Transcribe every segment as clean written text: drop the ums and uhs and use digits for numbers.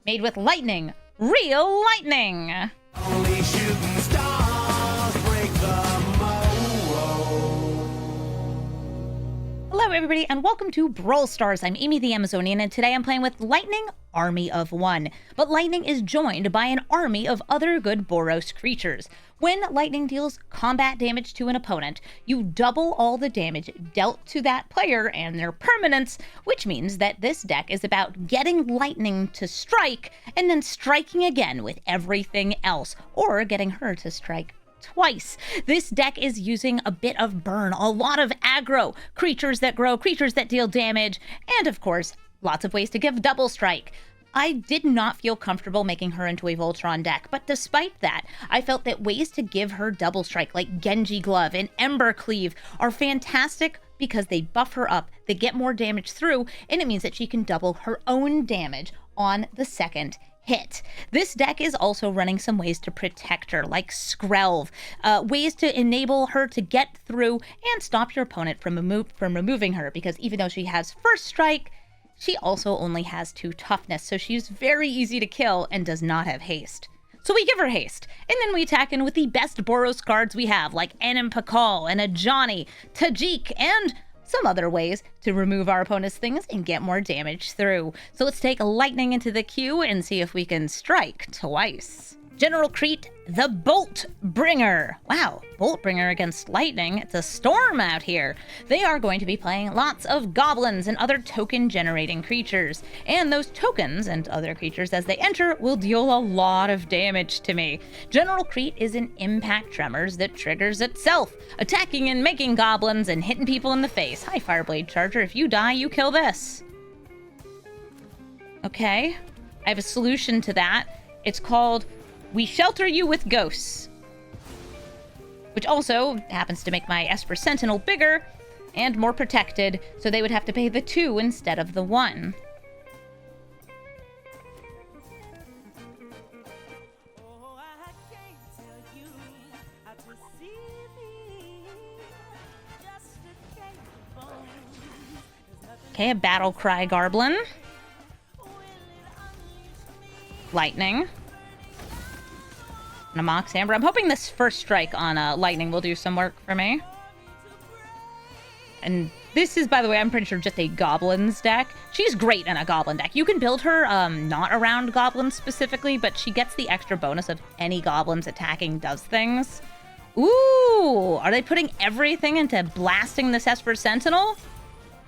made with lightning. Real lightning! Only shooting stars break the mold. Hello everybody and welcome to Brawl Stars. I'm Amy the Amazonian and today I'm playing with Lightning Army of One. But Lightning is joined by an army of other good Boros creatures. When Lightning deals combat damage to an opponent, you double all the damage dealt to that player and their permanents, which means that this deck is about getting Lightning to strike and then striking again with everything else, or getting her to strike twice. This deck is using a bit of burn, a lot of aggro, creatures that grow, creatures that deal damage, and of course, lots of ways to give double strike. I did not feel comfortable making her into a Voltron deck, but despite that, I felt that ways to give her double strike like Genji Glove and Ember Cleave are fantastic because they buff her up, they get more damage through, and it means that she can double her own damage on the second hit. This deck is also running some ways to protect her, like Skrelv, ways to enable her to get through and stop your opponent from removing her, because even though she has first strike, she also only has 2 toughness, so she's very easy to kill and does not have haste. So we give her haste, and then we attack in with the best Boros cards we have, like Anim Pakal and a Johnny, Tajik, and some other ways to remove our opponent's things and get more damage through. So let's take Lightning into the queue and see if we can strike twice. General Crete, the Bolt Bringer. Wow, Bolt Bringer against Lightning. It's a storm out here. They are going to be playing lots of Goblins and other token-generating creatures. And those tokens and other creatures as they enter will deal a lot of damage to me. General Crete is an impact tremors that triggers itself, attacking and making Goblins and hitting people in the face. Hi, Fireblade Charger. If you die, you kill this. Okay, I have a solution to that. It's called We Shelter You with Ghosts, which also happens to make my Esper Sentinel bigger and more protected, so they would have to pay the 2 instead of the 1. Okay, a Battle Cry Goblin. Lightning. And a Mox Amber. I'm hoping this first strike on Lightning will do some work for me. And this is, by the way, I'm pretty sure just a Goblins deck. She's great in a Goblin deck. You can build her not around Goblins specifically, but she gets the extra bonus of any Goblins attacking does things. Ooh, are they putting everything into blasting this Esper Sentinel?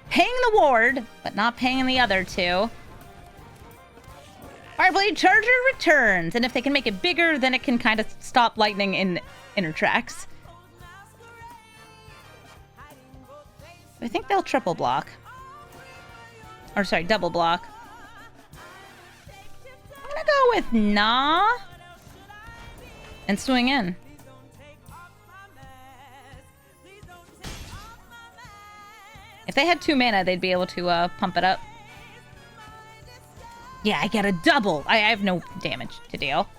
Paying the ward, but not paying the other 2. Fireblade Charger returns, and if they can make it bigger, then it can kind of stop Lightning in inner tracks. I think they'll triple block. Or sorry, double block. I'm gonna go with Nah. And swing in. If they had 2 mana, they'd be able to pump it up. Yeah, I get a double. I have no damage to deal.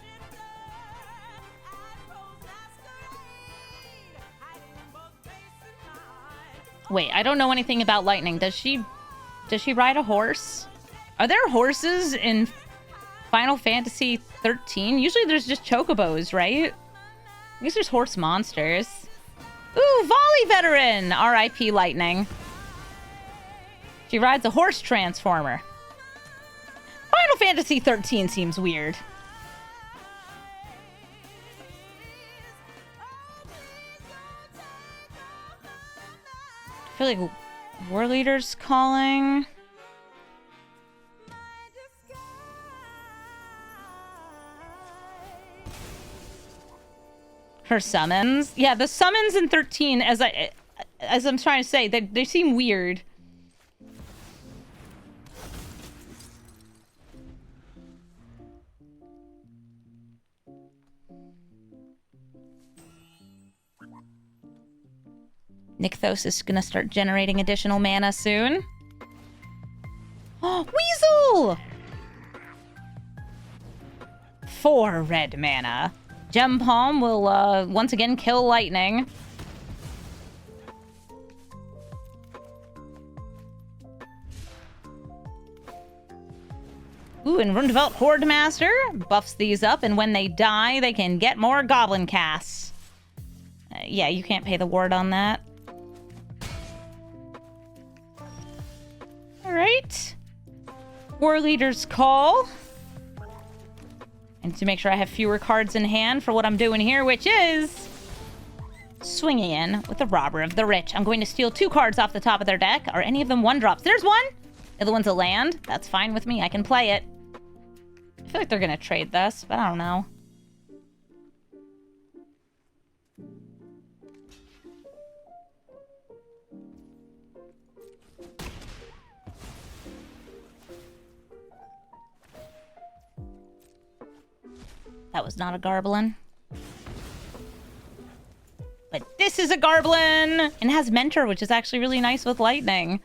Wait, I don't know anything about Lightning. Does she ride a horse? Are there horses in Final Fantasy 13? Usually there's just chocobos, right? I guess there's horse monsters. Ooh, Volley Veteran! R.I.P. Lightning. She rides a horse transformer. Final Fantasy 13 seems weird. I feel like War Leader's calling. Her summons. Yeah, the summons in 13, as I'm trying to say, they seem weird. Nykthos is gonna start generating additional mana soon. Oh, Weasel! 4 red mana. Gem Palm will once again kill Lightning. Ooh, and Rundeveldt Horde Master buffs these up, and when they die, they can get more Goblin casts. Yeah, you can't pay the ward on that. Alright. War Leader's Call. And to make sure I have fewer cards in hand for what I'm doing here, which is swinging in with the Robber of the Rich. I'm going to steal 2 cards off the top of their deck. Are any of them 1-drops? There's one! The other one's a land. That's fine with me. I can play it. I feel like they're going to trade this, but I don't know. That was not a Garblin. But this is a Garblin! And it has Mentor, which is actually really nice with Lightning.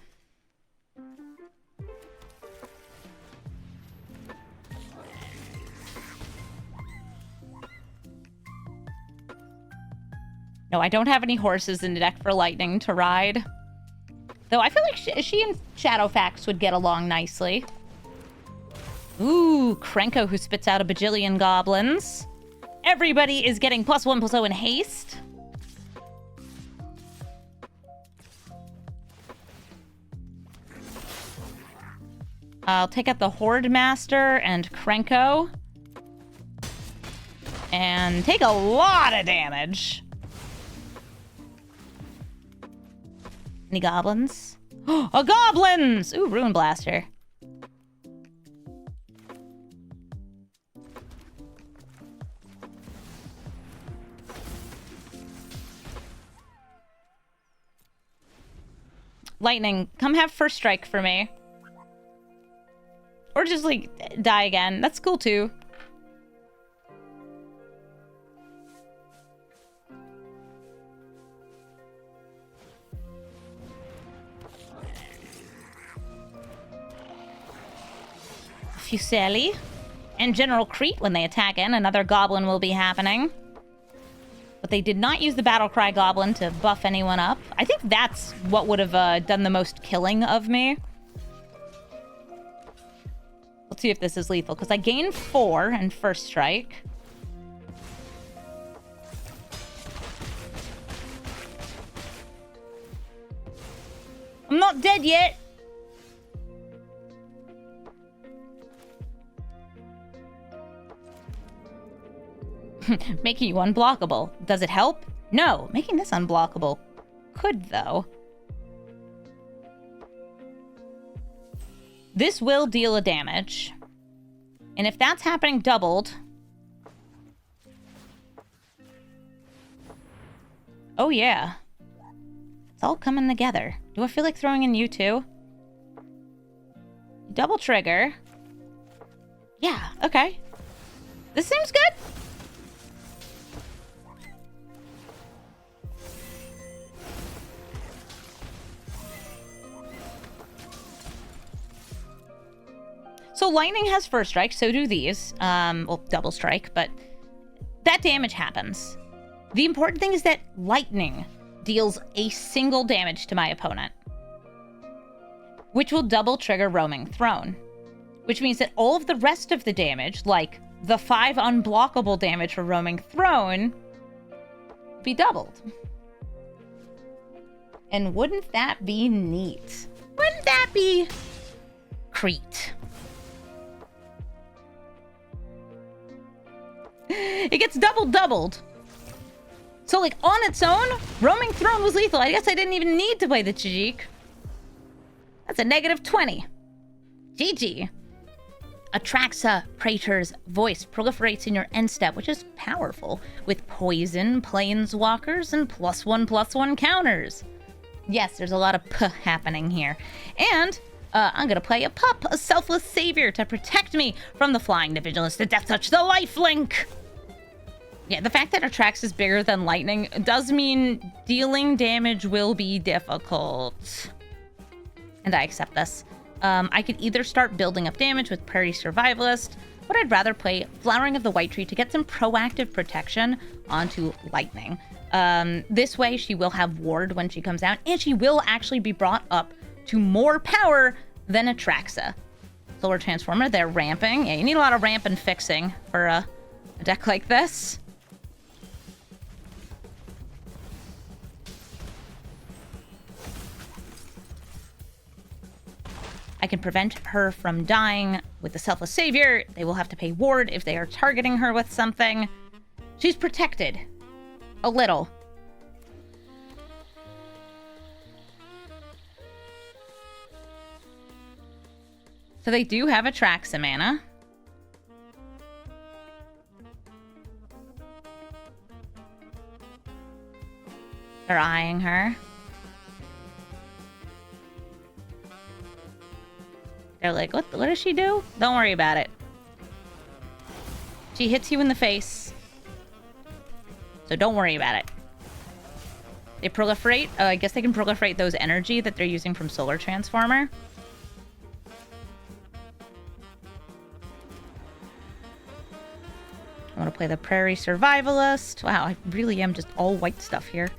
No, I don't have any horses in the deck for Lightning to ride. Though I feel like she and Shadowfax would get along nicely. Ooh, Krenko, who spits out a bajillion goblins. Everybody is getting +1/+0 in haste. I'll take out the Horde Master and Krenko. And take a lot of damage. Any goblins? Oh, goblins! Ooh, Ruin Blaster. Lightning, come have first strike for me. Or just, like, die again. That's cool, too. Fuseli. And General Crete, when they attack in, another goblin will be happening. But they did not use the Battlecry Goblin to buff anyone up. I think that's what would have done the most killing of me. Let's see if this is lethal, because I gained 4 in first strike. I'm not dead yet. Making you unblockable. Does it help? No. Making this unblockable could, though. This will deal a damage. And if that's happening doubled... Oh, yeah. It's all coming together. Do I feel like throwing in you, too? Double trigger. Yeah, okay. This seems good. So Lightning has first strike, so do these. Well, double strike, but that damage happens. The important thing is that Lightning deals a single damage to my opponent, which will double trigger Roaming Throne, which means that all of the rest of the damage, like the 5 unblockable damage for Roaming Throne, will be doubled. And wouldn't that be neat? Wouldn't that be Crete? It gets doubled. So, like, on its own, Roaming Throne was lethal. I guess I didn't even need to play the Chijik. That's a -20. GG. Atraxa Praetor's Voice proliferates in your end step, which is powerful, with poison, planeswalkers, and +1/+1 counters. Yes, there's a lot of P happening here. And I'm gonna play a pup, a selfless savior, to protect me from the Flying, the Vigilance, the Death Touch, the Lifelink. Yeah, the fact that Atraxa is bigger than Lightning does mean dealing damage will be difficult. And I accept this. I could either start building up damage with Prairie Survivalist, but I'd rather play Flowering of the White Tree to get some proactive protection onto Lightning. This way, she will have Ward when she comes out, and she will actually be brought up to more power than Atraxa. So Solar Transformer. They're ramping. Yeah, you need a lot of ramp and fixing for a deck like this. I can prevent her from dying with the Selfless Savior. They will have to pay ward if they are targeting her with something. She's protected. A little. So they do have Atraxa mana. They're eyeing her. They're like, what does she do? Don't worry about it. She hits you in the face. So don't worry about it. They proliferate. I guess they can proliferate those energy that they're using from Solar Transformer. I want to play the Prairie Survivalist. Wow, I really am just all white stuff here.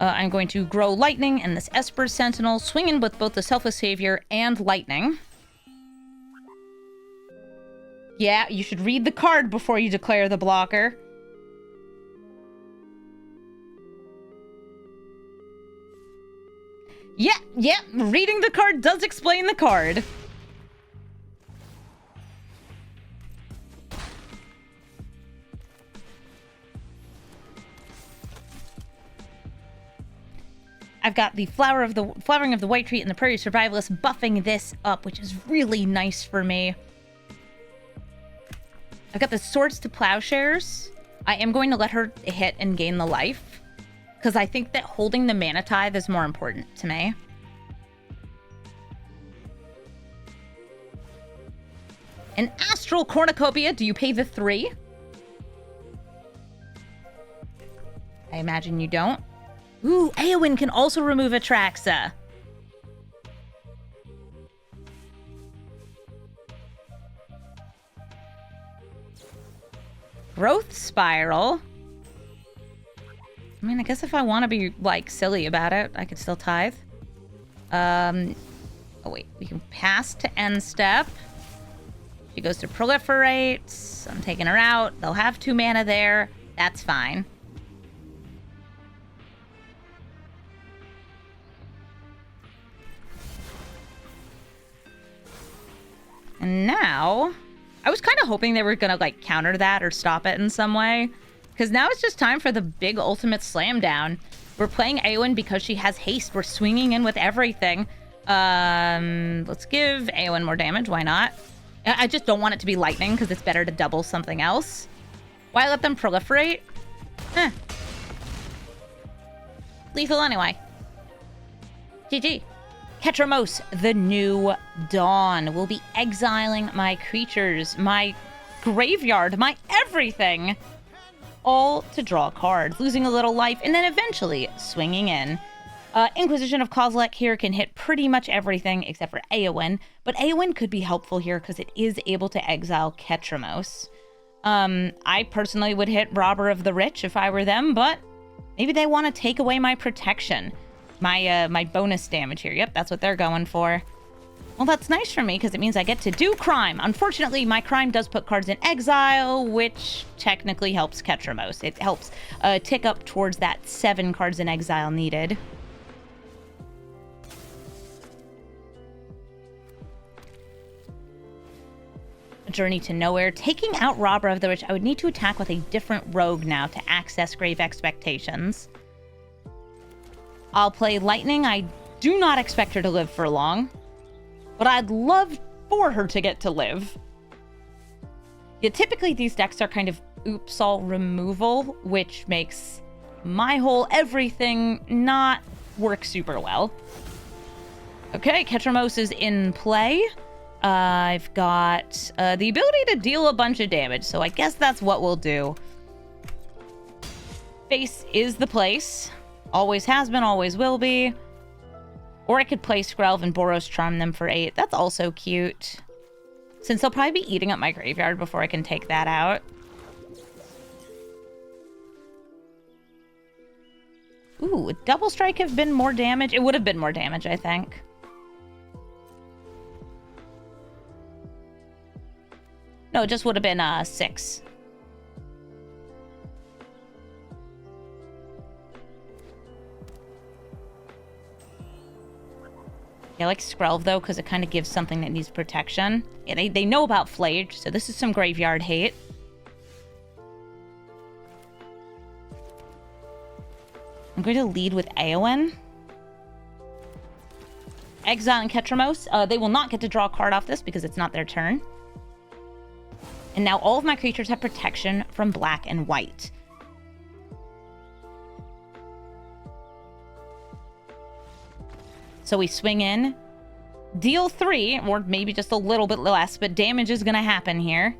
I'm going to grow Lightning and this Esper Sentinel, swinging with both the Selfless Savior and Lightning. Yeah, you should read the card before you declare the blocker. Yeah, reading the card does explain the card. I've got the flowering of the white tree and the Prairie Survivalist buffing this up, which is really nice for me. I've got the Swords to Plowshares. I am going to let her hit and gain the life, because I think that holding the Mana Tithe is more important to me. An Astral Cornucopia. Do you pay the 3? I imagine you don't. Ooh, Eowyn can also remove Atraxa. Growth Spiral. I mean, I guess if I want to be, like, silly about it, I could still tithe. Oh, wait. We can pass to end step. She goes to Proliferate. I'm taking her out. They'll have 2 mana there. That's fine. And now, I was kind of hoping they were going to, like, counter that or stop it in some way. Because now it's just time for the big ultimate slam down. We're playing Eowyn because she has haste. We're swinging in with everything. Let's give Eowyn more damage. Why not? I just don't want it to be lightning because it's better to double something else. Why let them proliferate? Lethal anyway. GG. Ketramos, the New Dawn, will be exiling my creatures, my graveyard, my everything, all to draw a card, losing a little life, and then eventually swinging in. Inquisition of Kozilek here can hit pretty much everything except for Eowyn, but Eowyn could be helpful here because it is able to exile Ketramos. I personally would hit Robber of the Rich if I were them, but maybe they want to take away my protection. My bonus damage here. Yep, that's what they're going for. Well, that's nice for me because it means I get to do crime. Unfortunately, my crime does put cards in exile, which technically helps Ketramos. It helps tick up towards that 7 cards in exile needed. Journey to Nowhere. Taking out Robber of the Rich, I would need to attack with a different rogue now to access Grave Expectations. I'll play Lightning. I do not expect her to live for long, but I'd love for her to get to live. Yeah, typically these decks are kind of oops all removal, which makes my whole everything not work super well. Okay, Ketramos is in play. I've got the ability to deal a bunch of damage, so I guess that's what we'll do. Face is the place. Always has been, always will be. Or I could play Skrelv and Boros Charm them for 8. That's also cute. Since they'll probably be eating up my graveyard before I can take that out. Ooh, would Double Strike have been more damage? It would have been more damage, I think. No, it just would have been 6. Yeah, I like Skrelv, though, because it kind of gives something that needs protection. Yeah, they know about Flage, so this is some graveyard hate. I'm going to lead with Eowyn. Exile and Ketramos. They will not get to draw a card off this because it's not their turn. And now all of my creatures have protection from black and white. So we swing in, deal 3, or maybe just a little bit less, but damage is going to happen here.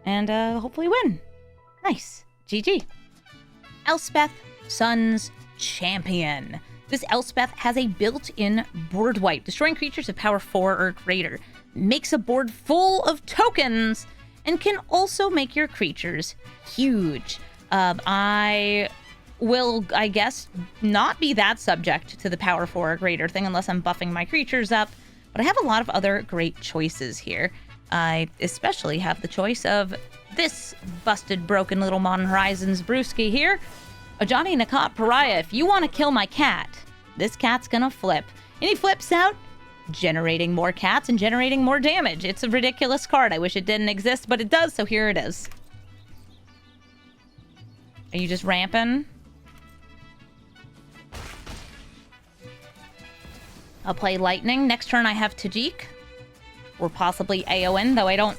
And hopefully win. Nice. GG. Elspeth, Sun's Champion. This Elspeth has a built-in board wipe. Destroying creatures of power 4 or greater. Makes a board full of tokens and can also make your creatures huge. I will, I guess, not be that subject to the power 4 or greater thing unless I'm buffing my creatures up. But I have a lot of other great choices here. I especially have the choice of this busted, broken little Modern Horizons brewski here. A Johnny Nakat Pariah. If you want to kill my cat, this cat's gonna flip. And he flips out, generating more cats and generating more damage. It's a ridiculous card. I wish it didn't exist, but it does, so here it is. Are you just ramping? I'll play Lightning. Next turn I have Tajik. Or possibly Eowyn, though I don't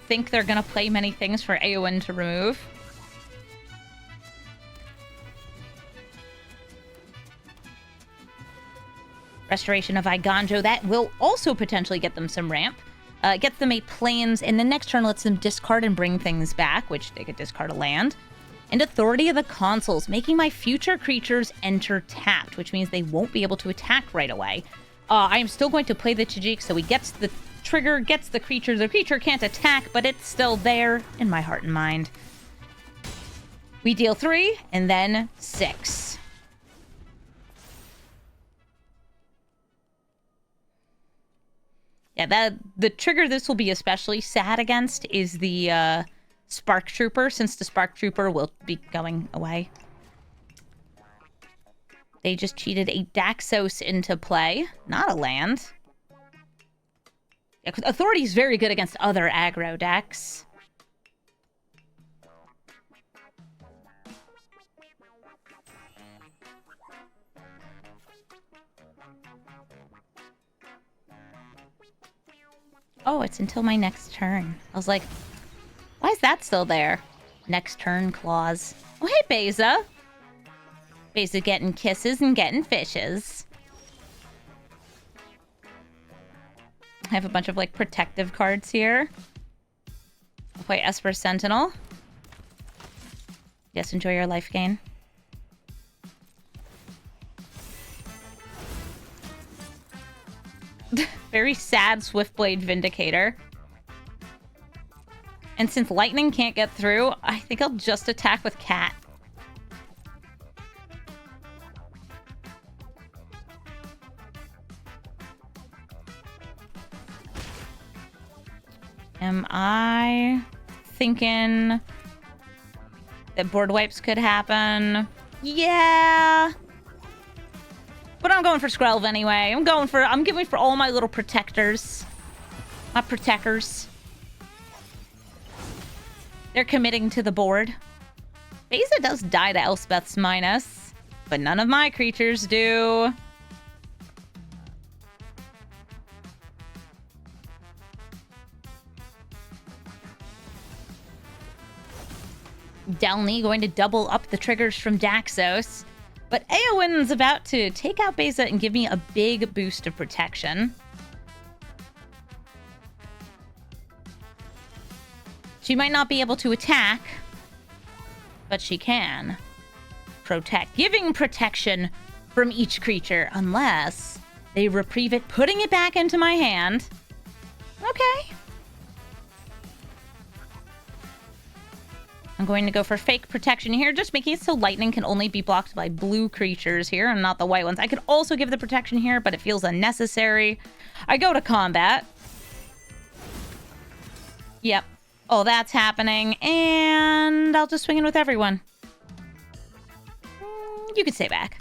think they're going to play many things for Eowyn to remove. Restoration of Iganjo. That will also potentially get them some ramp. Gets them a Plains, and the next turn lets them discard and bring things back, which they could discard a land. And Authority of the Consuls, making my future creatures enter tapped, which means they won't be able to attack right away. I am still going to play the Tajik, so he gets the trigger, gets the creature. The creature can't attack, but it's still there in my heart and mind. We deal 3, and then 6. Yeah, the trigger this will be especially sad against is the Spark Trooper, since the Spark Trooper will be going away. They just cheated a Daxos into play, not a land. Yeah, Authority is very good against other aggro decks. Oh, it's until my next turn. I was like, why is that still there? Next turn clause. Oh, hey, Beza. Beza getting kisses and getting fishes. I have a bunch of, like, protective cards here. I'll play Esper Sentinel. Yes, enjoy your life gain. Very sad Swiftblade Vindicator. And since Lightning can't get through, I think I'll just attack with Cat. Am I thinking that board wipes could happen? Yeah. But I'm going for Skrelv anyway. I'm giving for all my little protectors. My protectors. They're committing to the board. Beza does die to Elspeth's minus, but none of my creatures do. Delny going to double up the triggers from Daxos. But Eowyn's about to take out Beza and give me a big boost of protection. She might not be able to attack, but she can protect. Giving protection from each creature unless they reprieve it, putting it back into my hand. Okay. I'm going to go for fake protection here, just making it so lightning can only be blocked by blue creatures here and not the white ones. I could also give the protection here, but it feels unnecessary. I go to combat. Yep. Oh, that's happening. And I'll just swing in with everyone. You can stay back.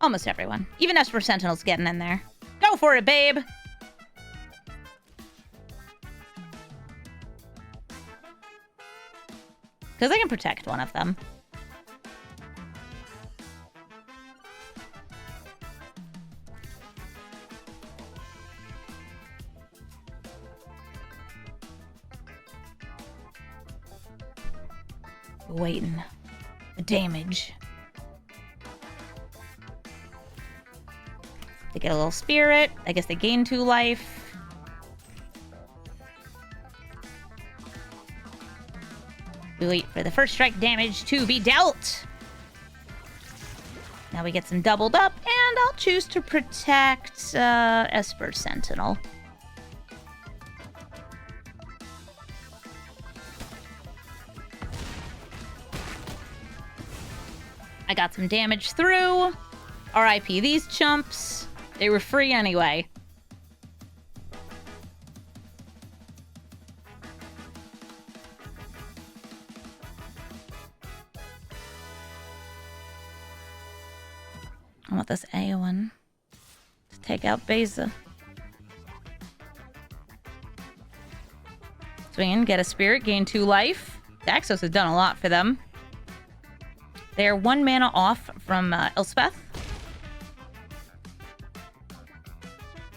Almost everyone. Even Esper Sentinel's getting in there. Go for it, babe! Because I can protect one of them. Waiting. The damage. They get a little spirit. I guess they gain 2 life. We wait for the first strike damage to be dealt. Now we get some doubled up, and I'll choose to protect Esper Sentinel. I got some damage through. RIP these chumps. They were free anyway. I want this A one to take out Beza. Swing in, get a spirit, gain 2 life. Daxos has done a lot for them. They're 1 mana off from Elspeth.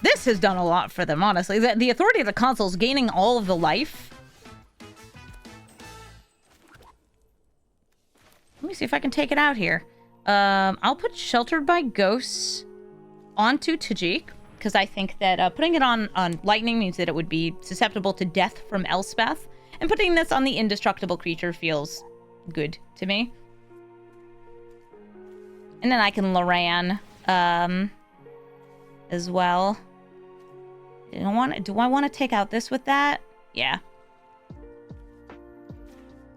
This has done a lot for them, honestly. The authority of the console is gaining all of the life. Let me see if I can take it out here. I'll put Sheltered by Ghosts onto Tajik, because I think that putting it on Lightning means that it would be susceptible to death from Elspeth, and putting this on the indestructible creature feels good to me. And then I can Loran as well. Do I want to take out this with that? Yeah.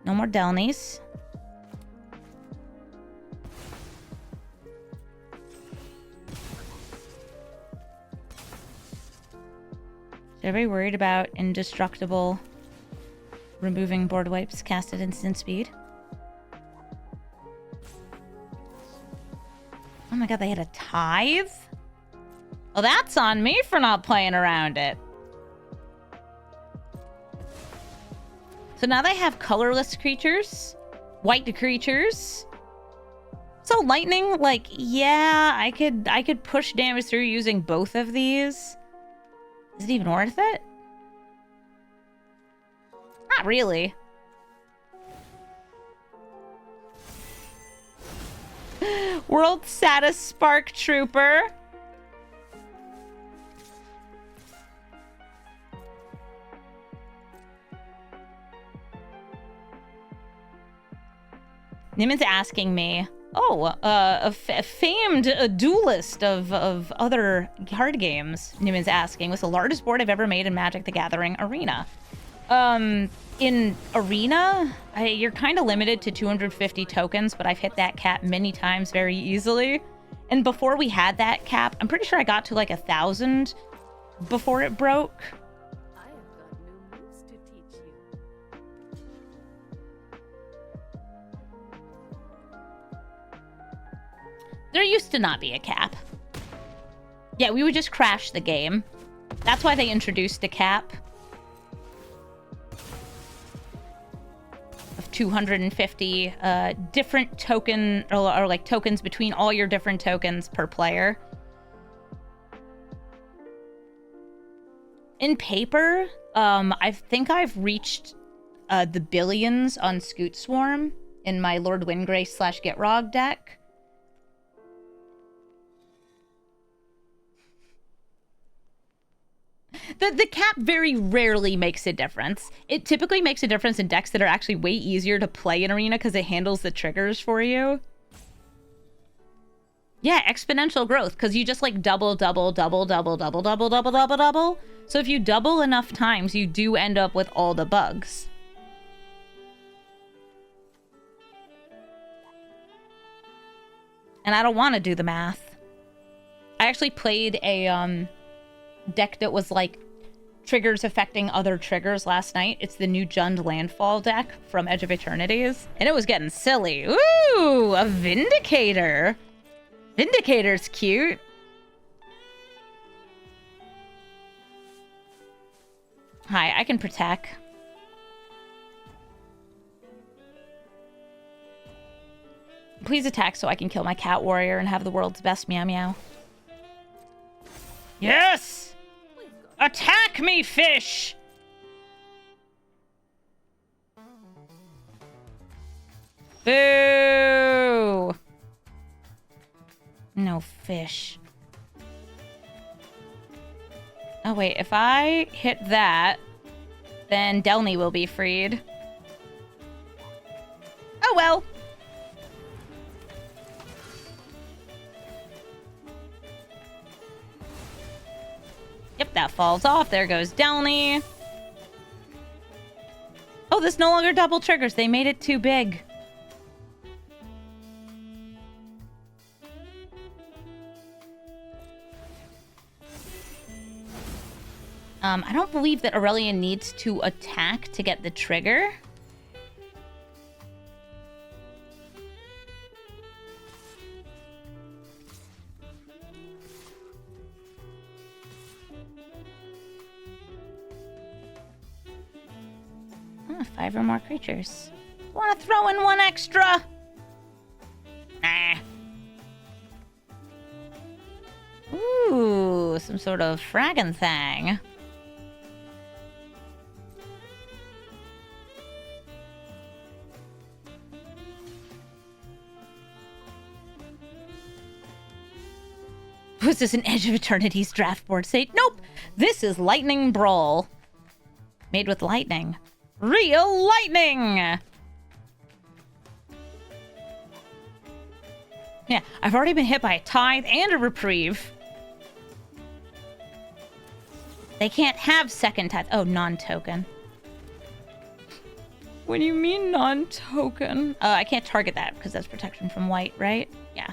No more Delnies. They're very worried about indestructible removing board wipes cast at instant speed. Oh my god, they had a Tithe? Well, that's on me for not playing around it. So now they have colorless creatures, white creatures. So lightning, like, yeah, I could push damage through using both of these. Is it even worth it? Not really. World's saddest Spark Trooper. Nimon's asking me, a famed duelist of other card games. Nimon's asking, what's the largest board I've ever made in Magic the Gathering Arena? In Arena, you're kind of limited to 250 tokens, but I've hit that cap many times very easily. And before we had that cap, I'm pretty sure I got to like 1,000 before it broke. I have got new moves to teach you. There used to not be a cap. Yeah, we would just crash the game. That's why they introduced a cap of 250 different token or like tokens between all your different tokens per player. In paper, I think I've reached the billions on Scoot Swarm in my Lord Windgrace / Gitrog deck. The cap very rarely makes a difference. It typically makes a difference in decks that are actually way easier to play in Arena because it handles the triggers for you. Yeah, exponential growth, because you just like double. So if you double enough times, you do end up with all the bugs. And I don't want to do the math. I actually played a deck that was like triggers affecting other triggers last night. It's the new Jund Landfall deck from Edge of Eternities. And it was getting silly. Ooh, a Vindicator. Vindicator's cute. Hi, I can protect. Please attack so I can kill my cat warrior and have the world's best meow meow. Yes! Attack me, fish! Boo! No fish. Oh wait, if I hit that, then Delny will be freed. Oh well. Yep, that falls off. There goes Delny. Oh, this no longer double triggers. They made it too big. I don't believe that Aurelian needs to attack to get the trigger. Oh, 5 or more creatures. Want to throw in one extra? Nah. Ooh, some sort of fraggin' thing. Was this an Edge of Eternity's draft board state? Nope! This is Lightning Brawl. Made with lightning. Real lightning! Yeah, I've already been hit by a tithe and a reprieve. They can't have second tithe. Oh, non-token. What do you mean non-token? I can't target that because that's protection from white, right? Yeah.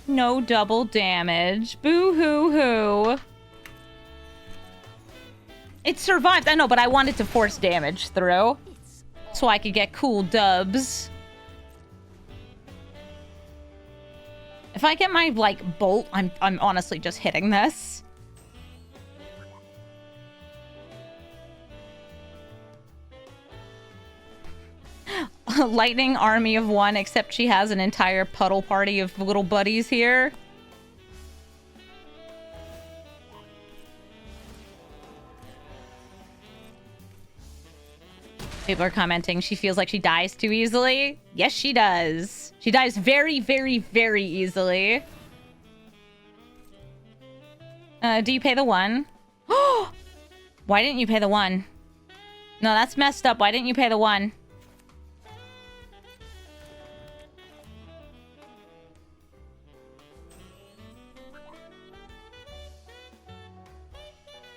No double damage. Boo-hoo-hoo. It survived. I know, but I wanted to force damage through so I could get cool dubs. If I get my, like, bolt, I'm honestly just hitting this. Lightning army of 1, except she has an entire puddle party of little buddies here. People are commenting she feels like she dies too easily. Yes, she does. She dies very, very, very easily. Do you pay the 1? Why didn't you pay the 1? No, that's messed up. Why didn't you pay the 1?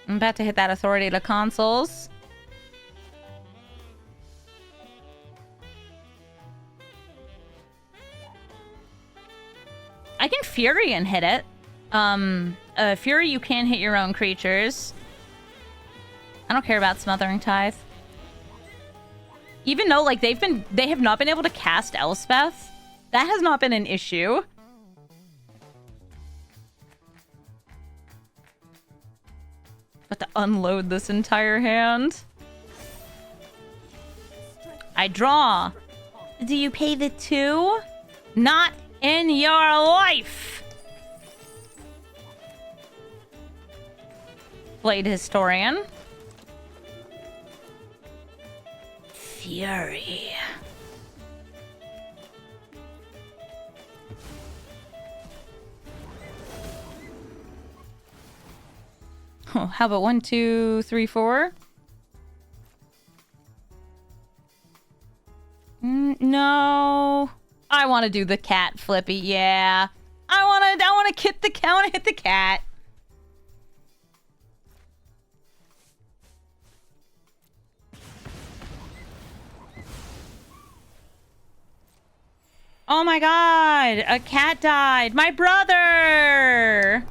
I'm about to hit that authority to consoles. I can Fury and hit it. Fury, you can hit your own creatures. I don't care about Smothering Tithe. Even though, like, they have not been able to cast Elspeth. That has not been an issue. But to unload this entire hand. I draw. Do you pay the 2? Not in your life. Blade Historian. Fury. Oh, how about 1, 2, 3, 4? No. I want to do the cat flippy. Yeah. I want to hit the cat. I want to hit the cat. Oh my god! A cat died! My brother!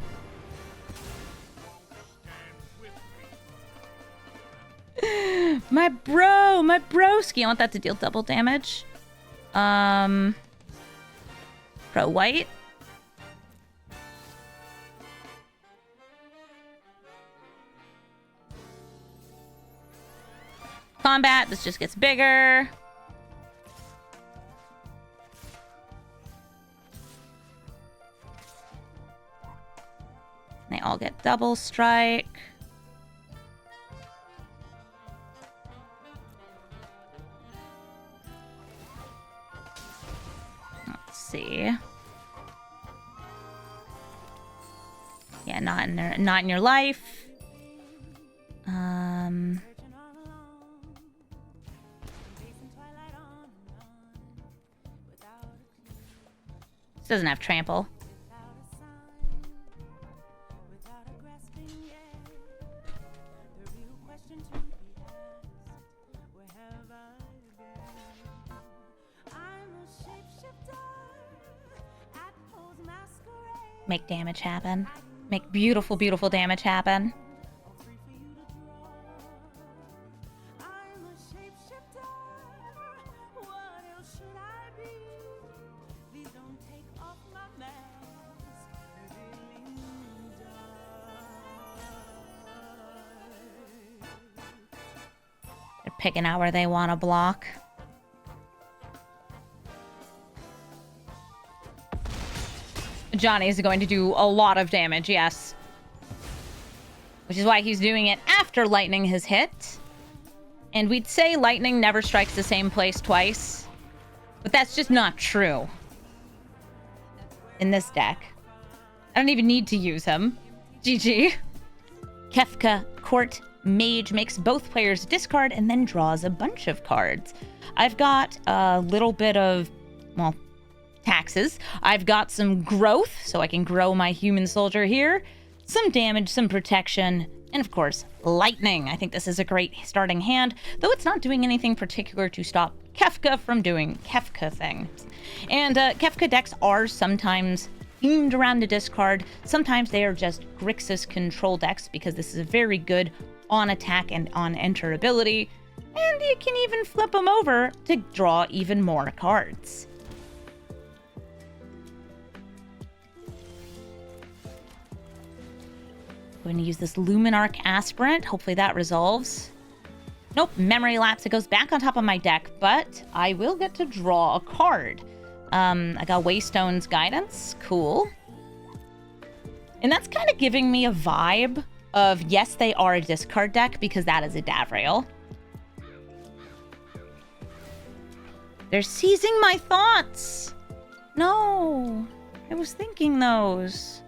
My broski. I want that to deal double damage. Pro white. Combat, this just gets bigger. They all get double strike. Let's see. Yeah, not in your life. This doesn't have trample. Make damage happen. Make beautiful, beautiful damage happen. They're picking out where they want to block. Johnny is going to do a lot of damage, yes. Which is why he's doing it after lightning has hit. And we'd say lightning never strikes the same place twice. But that's just not true. In this deck. I don't even need to use him. GG. Kefka Court Mage makes both players discard and then draws a bunch of cards. I've got a little bit of, well, taxes. I've got some growth, so I can grow my human soldier here. Some damage, some protection, and of course, lightning. I think this is a great starting hand, though it's not doing anything particular to stop Kefka from doing Kefka things. And Kefka decks are sometimes themed around a discard. Sometimes they are just Grixis control decks, because this is a very good on attack and on enter ability. And you can even flip them over to draw even more cards. I'm going to use this Luminarch Aspirant. Hopefully that resolves. Nope, Memory Lapse. It goes back on top of my deck, but I will get to draw a card. I got Waystone's Guidance. Cool. And that's kind of giving me a vibe of, yes, they are a discard deck, because that is a Davrail. They're seizing my thoughts. No, I was thinking those.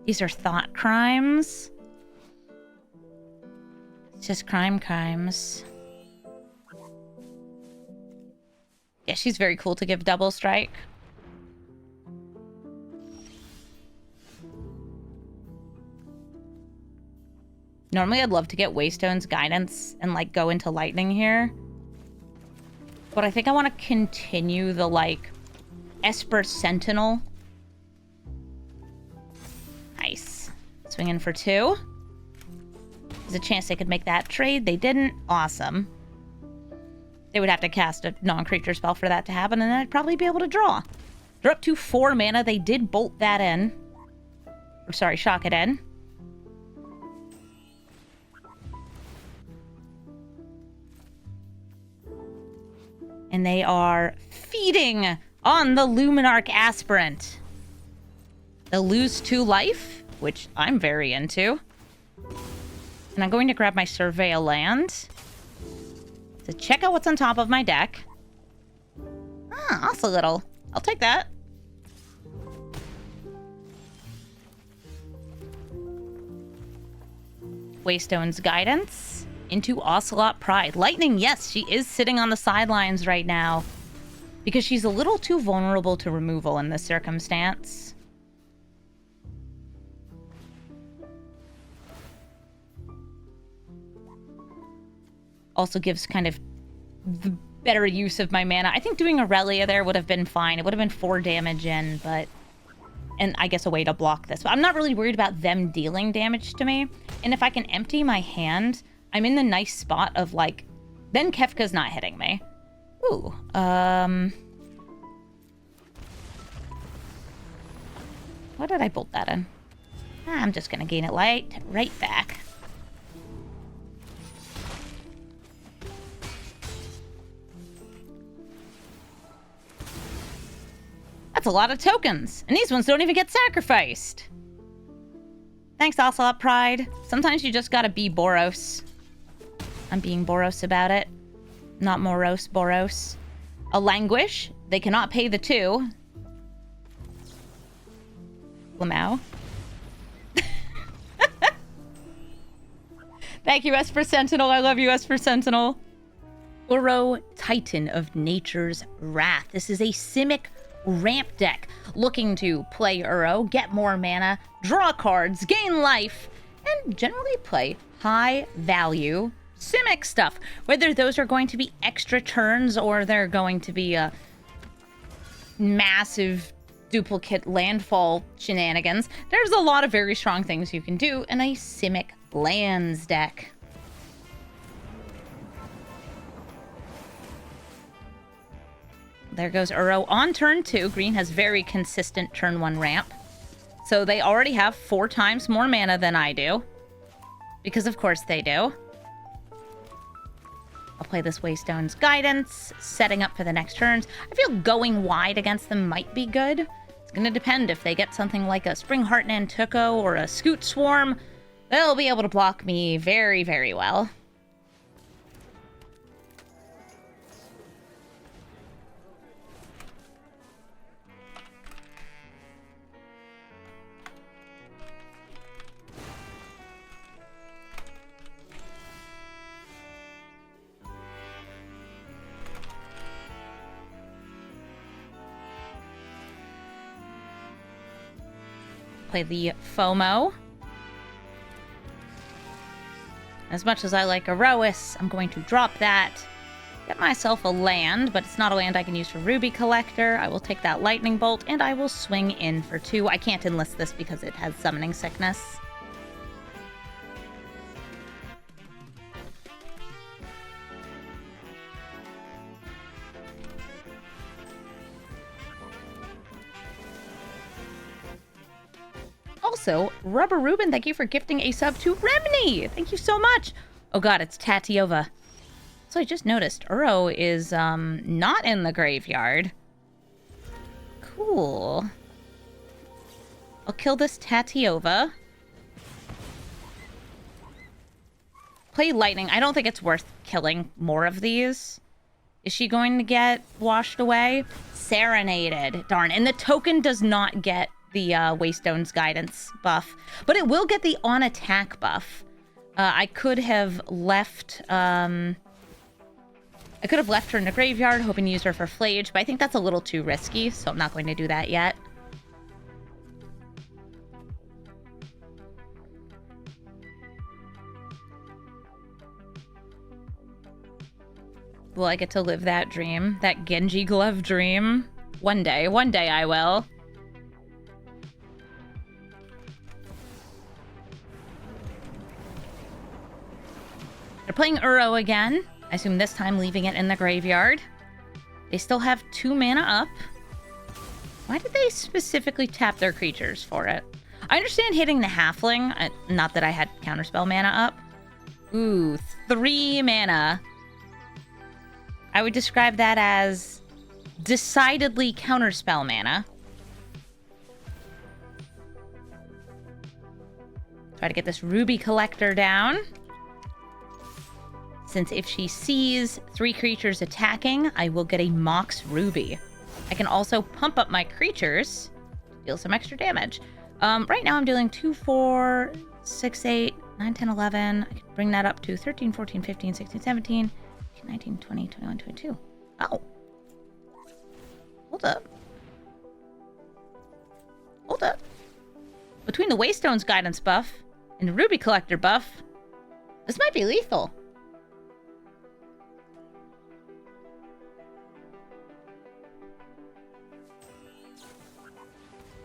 These are thought crimes. It's just crimes. Yeah, she's very cool to give double strike. Normally I'd love to get Waystone's Guidance and like go into lightning here. But I think I want to continue the like Esper Sentinel. Nice. Swing in for 2. There's a chance they could make that trade. They didn't. Awesome. They would have to cast a non-creature spell for that to happen, and then I'd probably be able to draw. They're up to 4 mana. They did bolt that in. Or sorry, shock it in. And they are feeding on the Luminarch Aspirant. They'll lose 2 life, which I'm very into. And I'm going to grab my Surveil land to check out what's on top of my deck. Ah, also little. I'll take that. Waystone's Guidance into Ocelot Pride. Lightning, yes, she is sitting on the sidelines right now because she's a little too vulnerable to removal in this circumstance. also gives kind of the better use of my mana. I think doing Aurelia there would have been fine. It would have been 4 damage in, but... And I guess a way to block this. But I'm not really worried about them dealing damage to me. And if I can empty my hand, I'm in the nice spot of, like... Then Kefka's not hitting me. Ooh, What did I bolt that in? I'm just gonna gain it right back. That's a lot of tokens, and these ones don't even get sacrificed. Thanks, Ocelot Pride. Sometimes you just gotta be Boros. I'm being Boros about it. Not Moros, Boros. A Languish. They cannot pay the 2. Lamau. Thank you, Esper Sentinel. I love you, Esper Sentinel. Uro, Titan of Nature's Wrath. This is a Simic ramp deck looking to play Uro, get more mana, draw cards, gain life, and generally play high value Simic stuff. Whether those are going to be extra turns or they're going to be a massive duplicate landfall shenanigans, there's a lot of very strong things you can do in a Simic lands deck. There goes Uro on turn 2. Green has very consistent turn 1 ramp. So they already have 4 times more mana than I do. Because of course they do. I'll play this Waystone's Guidance, setting up for the next turns. I feel going wide against them might be good. It's going to depend if they get something like a Spring Heart Nantuko or a Scoot Swarm. They'll be able to block me very, very well. Play the FOMO. As much as I like Erois, I'm going to drop that. Get myself a land, but it's not a land I can use for Ruby Collector. I will take that Lightning Bolt, and I will swing in for 2. I can't enlist this because it has Summoning Sickness. Also, Rubber Ruben, thank you for gifting a sub to Remni. Thank you so much. Oh god, it's Tatiova. So I just noticed Uro is not in the graveyard. Cool. I'll kill this Tatiova. Play Lightning. I don't think it's worth killing more of these. Is she going to get washed away? Serenaded. Darn. And the token does not get the Waystone's Guidance buff, but it will get the on attack buff. I could have left her in the graveyard, hoping to use her for Flage, but I think that's a little too risky, so I'm not going to do that yet. Will I get to live that dream? That Genji glove dream? One day I will. They're playing Uro again. I assume this time leaving it in the graveyard. They still have 2 mana up. Why did they specifically tap their creatures for it? I understand hitting the halfling. Not that I had counterspell mana up. Ooh, 3 mana. I would describe that as decidedly counterspell mana. Try to get this Ruby Collector down. Since if she sees 3 creatures attacking, I will get a Mox Ruby. I can also pump up my creatures, deal some extra damage. Right now I'm dealing 2, 4, 6, 8, 9, 10, 11. I could bring that up to 13, 14, 15, 16, 17, 18, 19, 20, 21, 22. Oh. Hold up. Hold up. Between the Waystone's Guidance buff and the Ruby Collector buff, this might be lethal.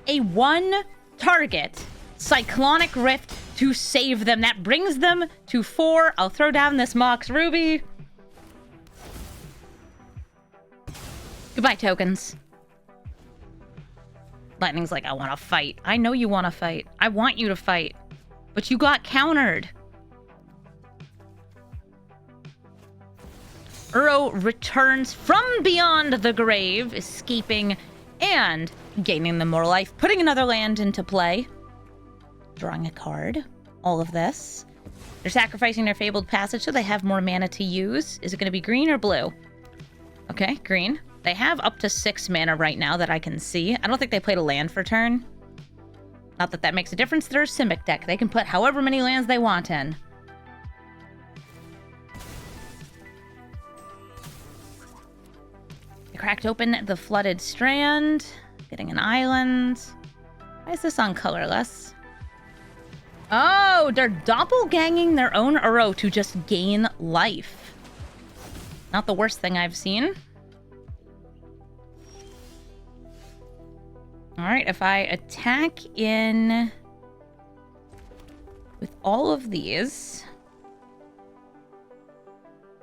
a 1-target Cyclonic Rift to save them. That brings them to 4. I'll throw down this Mox Ruby. Goodbye, tokens. Lightning's like, I want to fight. I know you want to fight. I want you to fight. But you got countered. Uro returns from beyond the grave, escaping and gaining the more life, putting another land into play. Drawing a card. All of this. They're sacrificing their Fabled Passage so they have more mana to use. Is it going to be green or blue? Okay, green. They have up to 6 mana right now that I can see. I don't think they played a land for turn. Not that that makes a difference. They're a Simic deck. They can put however many lands they want in. They cracked open the Flooded Strand. Getting an island. Why is this on colorless? Oh, they're doppelganging their own Uro to just gain life. Not the worst thing I've seen. Alright, if I attack in with all of these.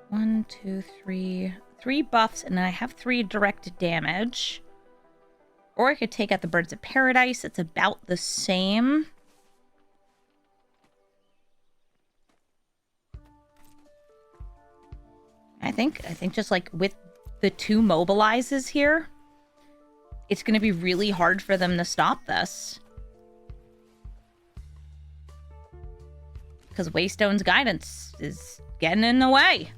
1, 2, 3. 3 buffs, and then I have 3 direct damage. Or I could take out the Birds of Paradise. It's about the same. I think just like with the 2 mobilizes here, it's going to be really hard for them to stop this. Because Waystone's Guidance is getting in the way.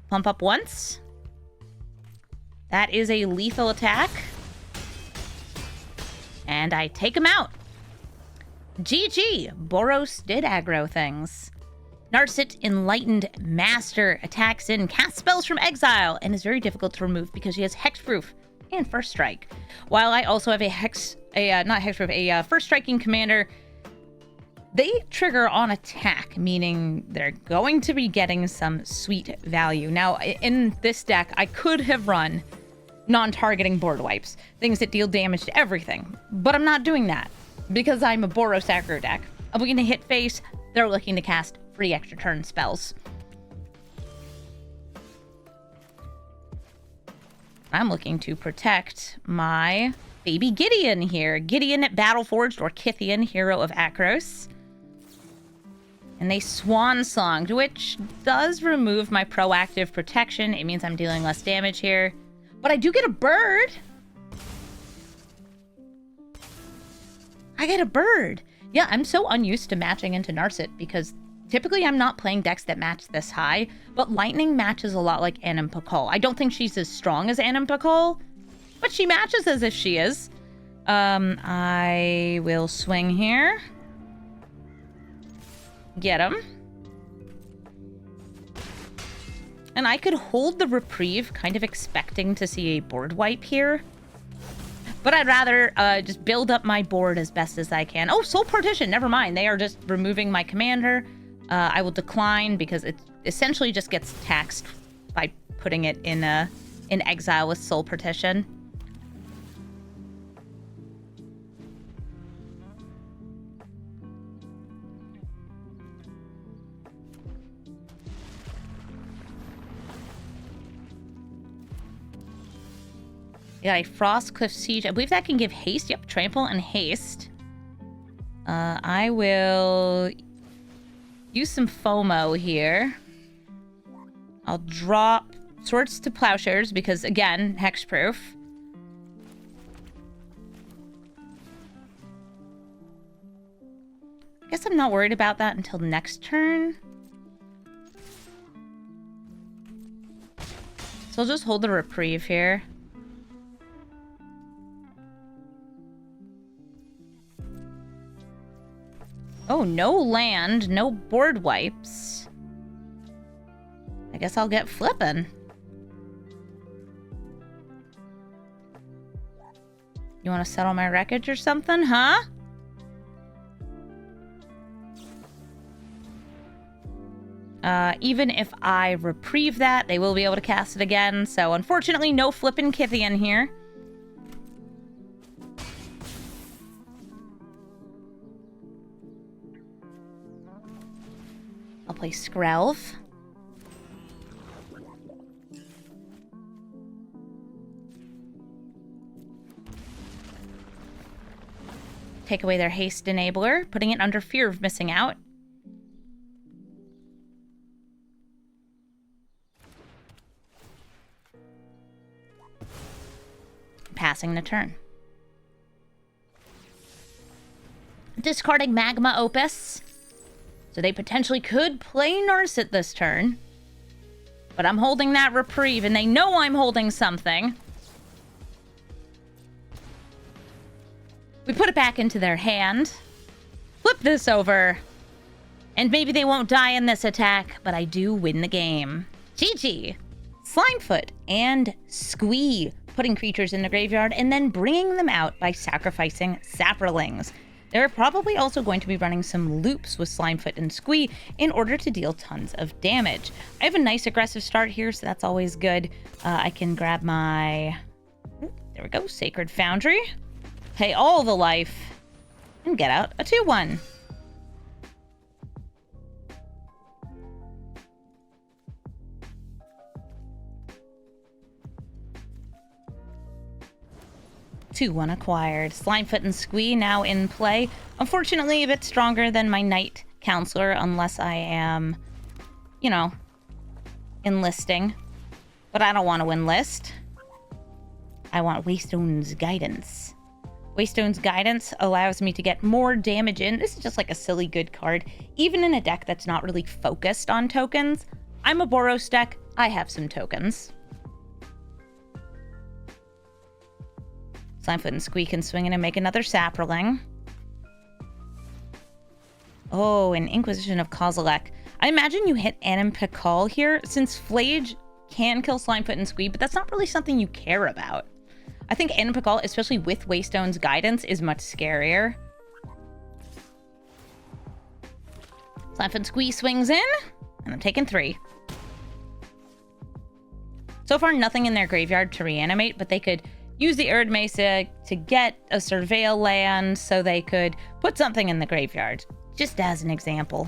Pump up once. That is a lethal attack. And I take him out. GG! Boros did aggro things. Narset, Enlightened Master, attacks in, casts spells from exile, and is very difficult to remove because she has Hexproof and First Strike. While I also have a First Striking Commander, they trigger on attack, meaning they're going to be getting some sweet value. Now, in this deck, I could have run non-targeting board wipes, things that deal damage to everything, but I'm not doing that because I'm a Boros aggro deck. I'm looking to hit face, they're looking to cast free extra turn spells. I'm looking to protect my baby Gideon here. Gideon at Battleforged, or Kithian, Hero of Akros. And they Swan Songed, which does remove my proactive protection. It means I'm dealing less damage here. But I do get a bird. I get a bird. Yeah, I'm so unused to matching into Narset because typically I'm not playing decks that match this high, but Lightning matches a lot like Anim Pakal. I don't think she's as strong as Anim Pakal, but she matches as if she is. I will swing here. Get him. And I could hold the reprieve, kind of expecting to see a board wipe here. But I'd rather just build up my board as best as I can. Oh, Soul Partition, never mind. They are just removing my commander. I will decline because it essentially just gets taxed by putting it in exile with Soul Partition. We got a Frostcliff Siege. I believe that can give haste. Yep, trample and haste. I will use some FOMO here. I'll drop Swords to Plowshares because, again, hexproof. I guess I'm not worried about that until next turn. So I'll just hold the reprieve here. Oh, no land, no board wipes. I guess I'll get flippin'. You want to settle my wreckage or something, huh? Even if I reprieve that, they will be able to cast it again. So unfortunately, no flippin' Kithian here. I'll play Skrelv. Take away their haste enabler, putting it under fear of missing out. Passing the turn. Discarding Magma Opus. So they potentially could play Narset this turn. But I'm holding that reprieve, and they know I'm holding something. We put it back into their hand. Flip this over. And maybe they won't die in this attack, but I do win the game. GG. Slimefoot and Squee, putting creatures in the graveyard and then bringing them out by sacrificing saprolings. They're probably also going to be running some loops with Slimefoot and Squee in order to deal tons of damage. I have a nice aggressive start here, so that's always good. I can grab my... there we go, Sacred Foundry. Pay all the life, and get out a 2/1. Acquired. Slimefoot and Squee now in play. Unfortunately, a bit stronger than my Knight Counselor, unless I am, you know, enlisting. But I don't want to enlist. I want Waystone's Guidance. Waystone's Guidance allows me to get more damage in. This is just like a silly good card. Even in a deck that's not really focused on tokens. I'm a Boros deck. I have some tokens. Slimefoot and Squee can swing in and make another Saproling. Oh, an Inquisition of Kozilek. I imagine you hit Animpekal here, since Flage can kill Slimefoot and Squee, but that's not really something you care about. I think Animpekal, especially with Waystone's Guidance, is much scarier. Slimefoot and Squee swings in, and I'm taking 3. So far, nothing in their graveyard to reanimate, but they could use the Erd Mesa to get a Surveil land so they could put something in the graveyard, just as an example.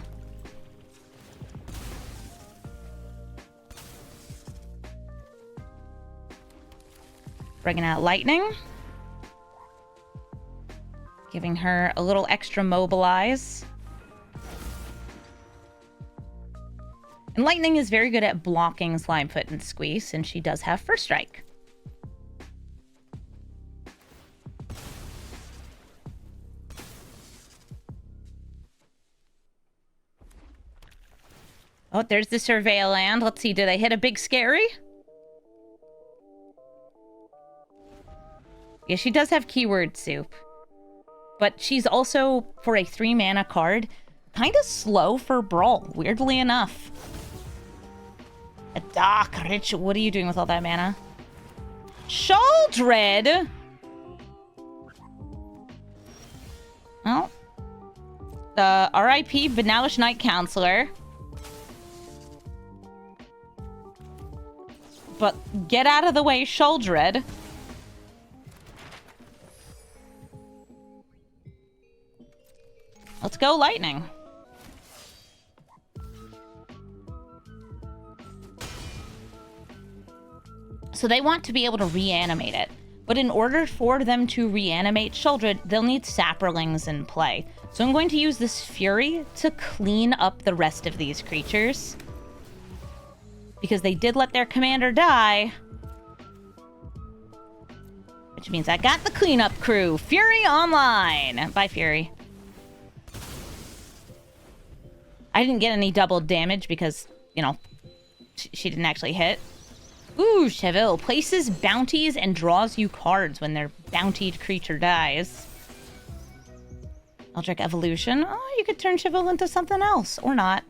Bringing out Lightning. Giving her a little extra mobilize. And Lightning is very good at blocking Slimefoot and Squee, since she does have First Strike. Oh, there's the Surveil land. Let's see, do they hit a big scary? Yeah, she does have Keyword Soup. But she's also, for a 3-mana card, kind of slow for Brawl, weirdly enough. A dark ritual. What are you doing with all that mana? Shaldred! Well, R.I.P. Banalish Knight Counselor. But get out of the way, Shaldred. Let's go, Lightning. So they want to be able to reanimate it. But in order for them to reanimate Shaldred, they'll need Saprolings in play. So I'm going to use this Fury to clean up the rest of these creatures. Because they did let their commander die. Which means I got the cleanup crew. Fury online. Bye, Fury. I didn't get any double damage because, you know, she didn't actually hit. Ooh, Cheville places bounties and draws you cards when their bountied creature dies. Eldritch Evolution. Oh, you could turn Cheville into something else. Or not.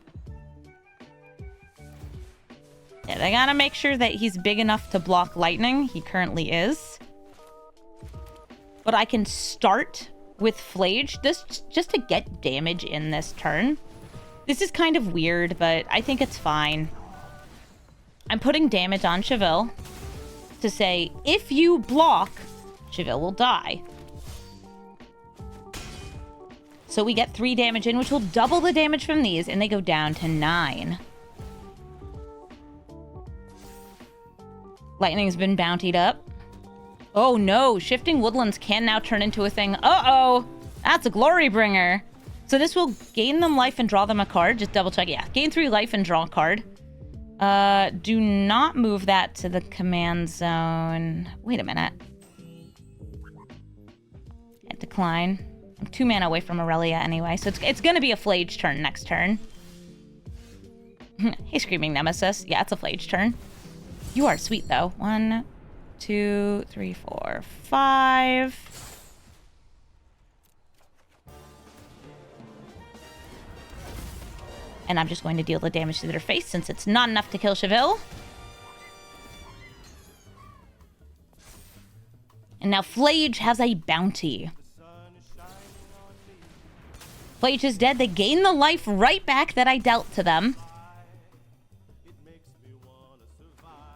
Yeah, they gotta make sure that he's big enough to block lightning. He currently is. But I can start with Flage just to get damage in this turn. This is kind of weird, but I think it's fine. I'm putting damage on Cheville to say, if you block, Cheville will die. So we get 3 damage in, which will double the damage from these, and they go down to 9. Lightning's been bountied up. Oh no, Shifting Woodlands can now turn into a thing. Uh-oh, that's a glory bringer. So this will gain them life and draw them a card. Just double check, yeah. Gain 3 life and draw a card. Do not move that to the command zone. Wait a minute. Decline. I'm 2 mana away from Aurelia anyway, so it's gonna be a Flage turn next turn. Hey, Screaming Nemesis. Yeah, it's a Flage turn. You are sweet, though. 1, 2, 3, 4, 5. And I'm just going to deal the damage to their face since it's not enough to kill Cheville. And now Flage has a bounty. Flage is dead. They gain the life right back that I dealt to them.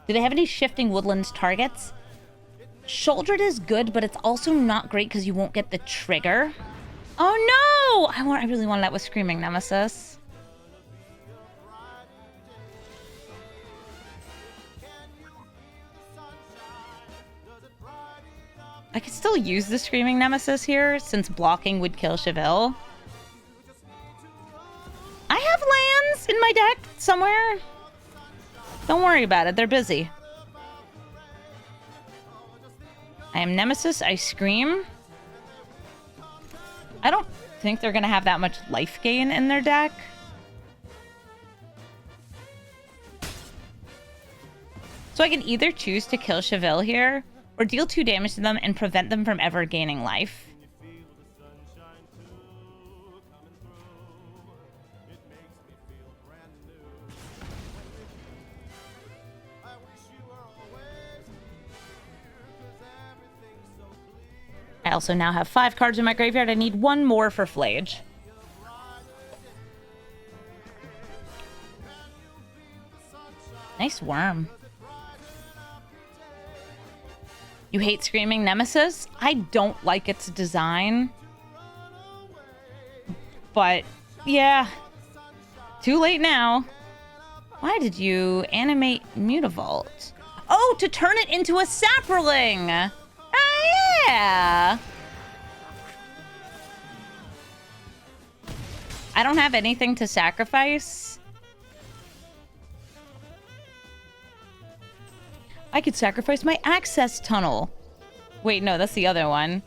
Do they have any Shifting Woodlands targets? Shouldered is good, but it's also not great because you won't get the trigger. Oh no! I really wanted that with Screaming Nemesis. I could still use the Screaming Nemesis here, since blocking would kill Cheville. I have lands in my deck somewhere. Don't worry about it, they're busy. I am Nemesis, I Scream. I don't think they're gonna have that much life gain in their deck. So I can either choose to kill Cheville here, or deal 2 damage to them and prevent them from ever gaining life. I also now have 5 cards in my graveyard. I need 1 more for Flage. Nice worm. You hate Screaming Nemesis? I don't like its design. But, yeah. Too late now. Why did you animate Mutavault? Oh, to turn it into a sapperling! Ah, yeah! I don't have anything to sacrifice. I could sacrifice my access tunnel. Wait, no, that's the other one.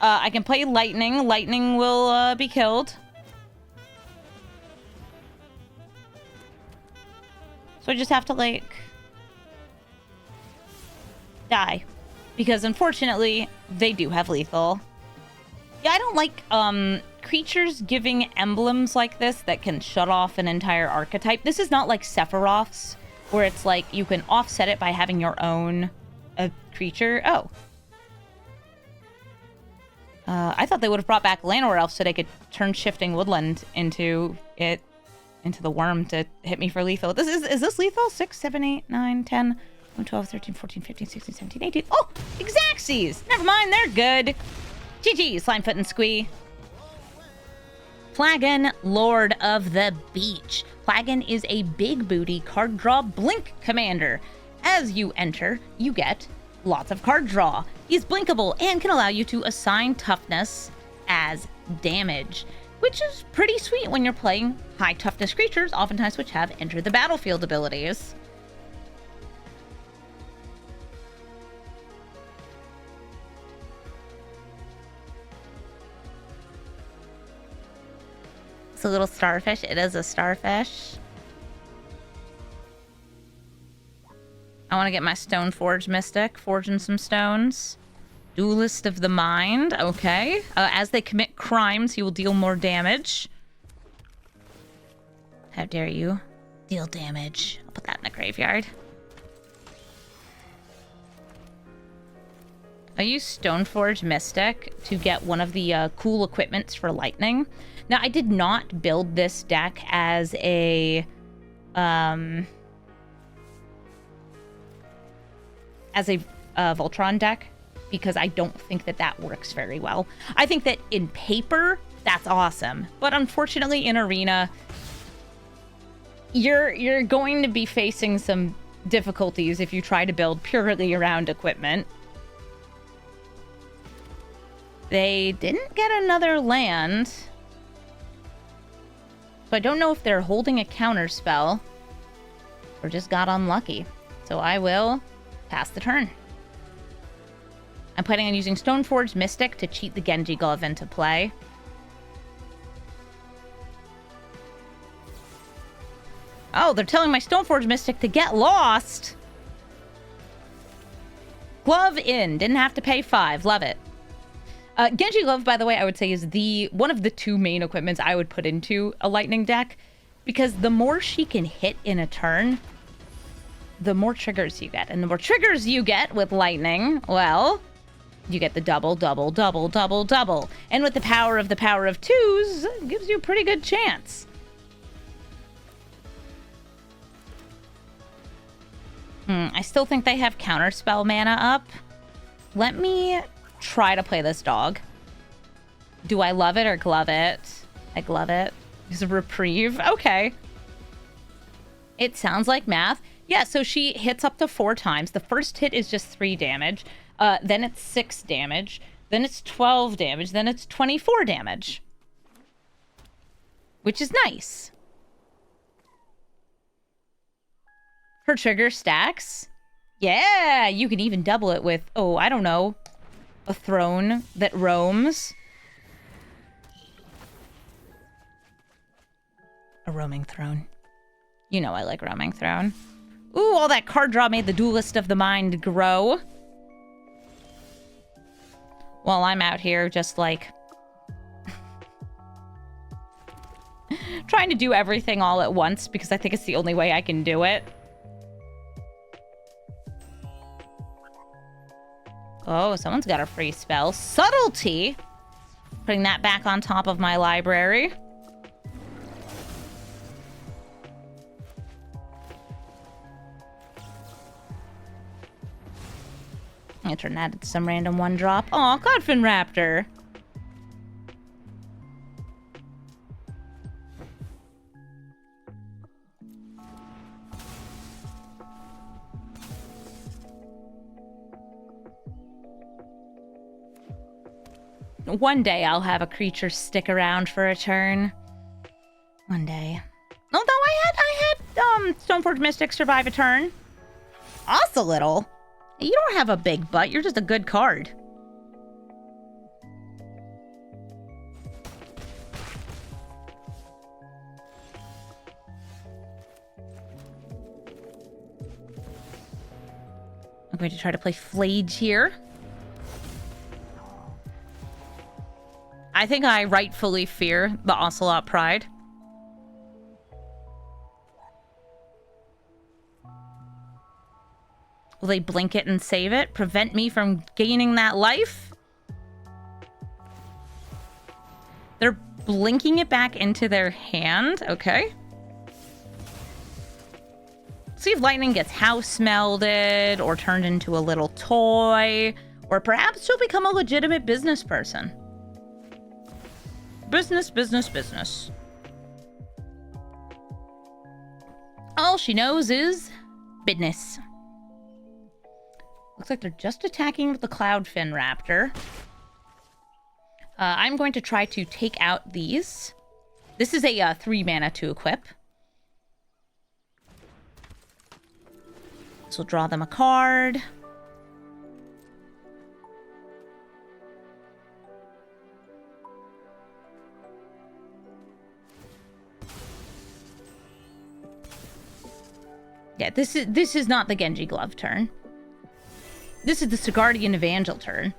I can play Lightning. Lightning will be killed. So I just have to, like, die. Because, unfortunately, they do have lethal. Yeah, I don't like creatures giving emblems like this that can shut off an entire archetype. This is not like Sephiroth's, where it's like you can offset it by having your own creature. Oh. I thought they would have brought back Llanowar Elf so they could turn Shifting Woodland into the worm to hit me for lethal. Is this lethal? 6, 7, 8, 9, 10, 11, 12, 13, 14, 15, 16, 17, 18. Oh, Xaxes! Never mind, they're good. GG, Slimefoot and Squee. Flagon, Lord of the Beach. Flagon is a big booty card draw blink commander. As you enter, you get lots of card draw. He's blinkable and can allow you to assign toughness as damage, which is pretty sweet when you're playing high toughness creatures, oftentimes which have enter the battlefield abilities. It's a little starfish. It is a starfish. I want to get my Stoneforge Mystic. Forging some stones. Duelist of the Mind. Okay. As they commit crimes, he will deal more damage. How dare you? Deal damage. I'll put that in the graveyard. I used Stoneforge Mystic to get one of the cool equipments for lightning. Now, I did not build this deck as a Voltron deck because I don't think that that works very well. I think that in paper, that's awesome. But unfortunately, in Arena, you're going to be facing some difficulties if you try to build purely around equipment. They didn't get another land. So I don't know if they're holding a counter spell or just got unlucky. So I will pass the turn. I'm planning on using Stoneforge Mystic to cheat the Genji Glove into play. Oh, they're telling my Stoneforge Mystic to get lost. Glove in. Didn't have to pay 5. Love it. Genji Glove, by the way, I would say is one of the 2 main equipments I would put into a lightning deck, because the more she can hit in a turn, the more triggers you get. And the more triggers you get with lightning, well, you get the double, double, double, double, double. And with the power of 2s, it gives you a pretty good chance. I still think they have counterspell mana up. Let me try to play this dog. Do I love it or glove it? I glove it. It's a reprieve. Okay. It sounds like math. Yeah, so she hits up to 4 times. The first hit is just 3 damage. Then it's 6 damage. Then it's 12 damage. Then it's 24 damage. Which is nice. Her trigger stacks. Yeah, you can even double it with, oh, I don't know, a throne that roams. A roaming throne. You know I like roaming throne. Ooh, all that card draw made the duelist of the mind grow. While I'm out here just like trying to do everything all at once because I think it's the only way I can do it. Oh, someone's got a free spell. Subtlety! Putting that back on top of my library. I'm gonna turn that into some random 1-drop. Aw, Godfin Raptor! One day I'll have a creature stick around for a turn. One day. Although I had Stoneforge Mystic survive a turn. Ocelotl? You don't have a big butt, you're just a good card. I'm going to try to play Flage here. I think I rightfully fear the Ocelot Pride. Will they blink it and save it? Prevent me from gaining that life? They're blinking it back into their hand. Okay. See if lightning gets house melded or turned into a little toy. Or perhaps she'll become a legitimate business person. Business, business, business. All she knows is business. Looks like they're just attacking with the Cloudfin Raptor. I'm going to try to take out these. This is a 3 mana to equip. So we'll draw them a card. Yeah, this is not the Genji Glove turn. This is the Sigardian Evangel turn.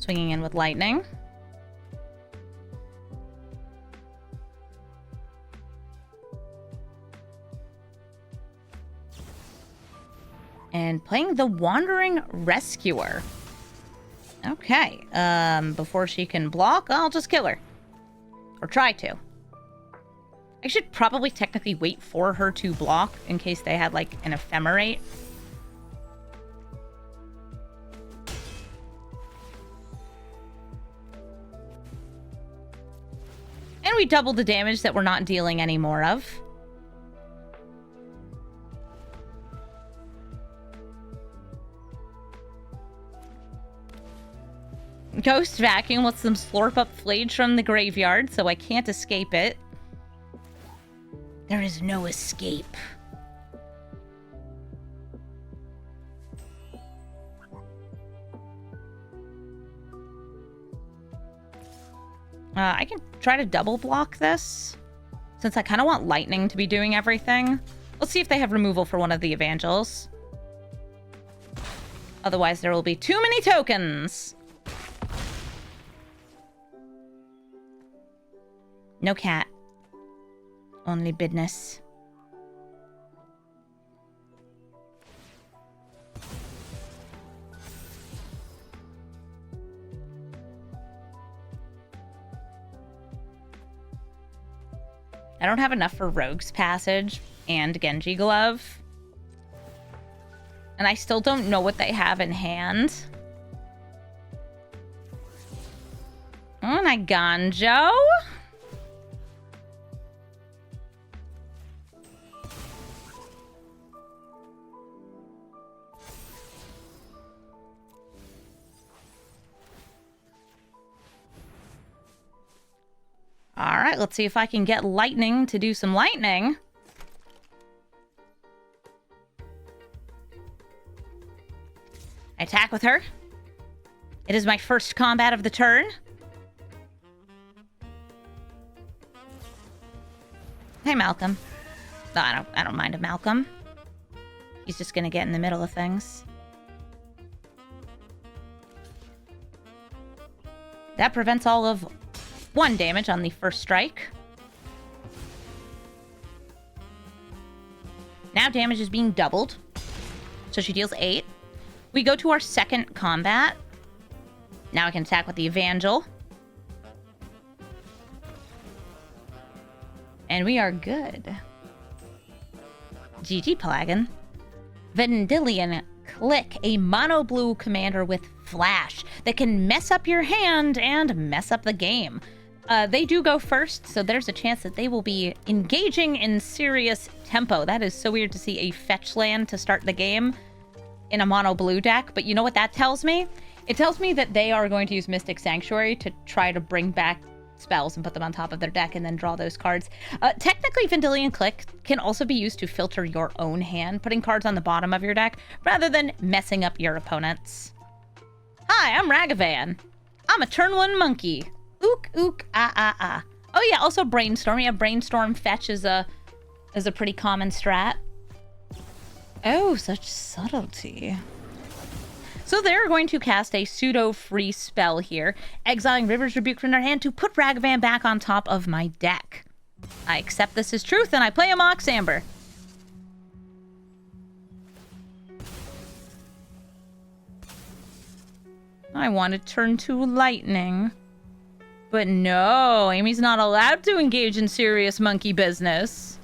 Swinging in with lightning. And playing the Wandering Rescuer. Okay, before she can block, I'll just kill her. Or try to. I should probably technically wait for her to block in case they had, like, an ephemerate. And we doubled the damage that we're not dealing any more of. Ghost Vacuum lets them slurp up Flage from the graveyard, so I can't escape it. There is no escape. I can try to double block this, since I kind of want lightning to be doing everything. Let's see if they have removal for one of the Evangels. Otherwise, there will be too many tokens. No cat. Only business. I don't have enough for Rogue's Passage and Genji Glove. And I still don't know what they have in hand. Oh, Naganjo. Alright, let's see if I can get lightning to do some lightning. I attack with her. It is my first combat of the turn. Hey, Malcolm. No, I don't mind a Malcolm. He's just gonna get in the middle of things. That prevents all of 1 damage on the first strike. Now damage is being doubled. So she deals 8. We go to our second combat. Now I can attack with the Evangel. And we are good. GG Plagan. Vendilion Click, a mono blue commander with flash that can mess up your hand and mess up the game. They do go first, so there's a chance that they will be engaging in serious tempo. That is so weird to see a fetch land to start the game in a mono blue deck, but you know what that tells me? It tells me that they are going to use Mystic Sanctuary to try to bring back spells and put them on top of their deck and then draw those cards. Technically, Vendilion Click can also be used to filter your own hand, putting cards on the bottom of your deck rather than messing up your opponent's. Hi, I'm Ragavan. I'm a turn 1 monkey. Ook, ook, ah, ah, ah. Oh yeah, also Brainstorm. Yeah, Brainstorm fetch is a pretty common strat. Oh, such subtlety. So they're going to cast a pseudo-free spell here, exiling River's Rebuke from their hand to put Ragavan back on top of my deck. I accept this as truth, and I play a Mox Amber. I want to turn to lightning. But no, Amy's not allowed to engage in serious monkey business.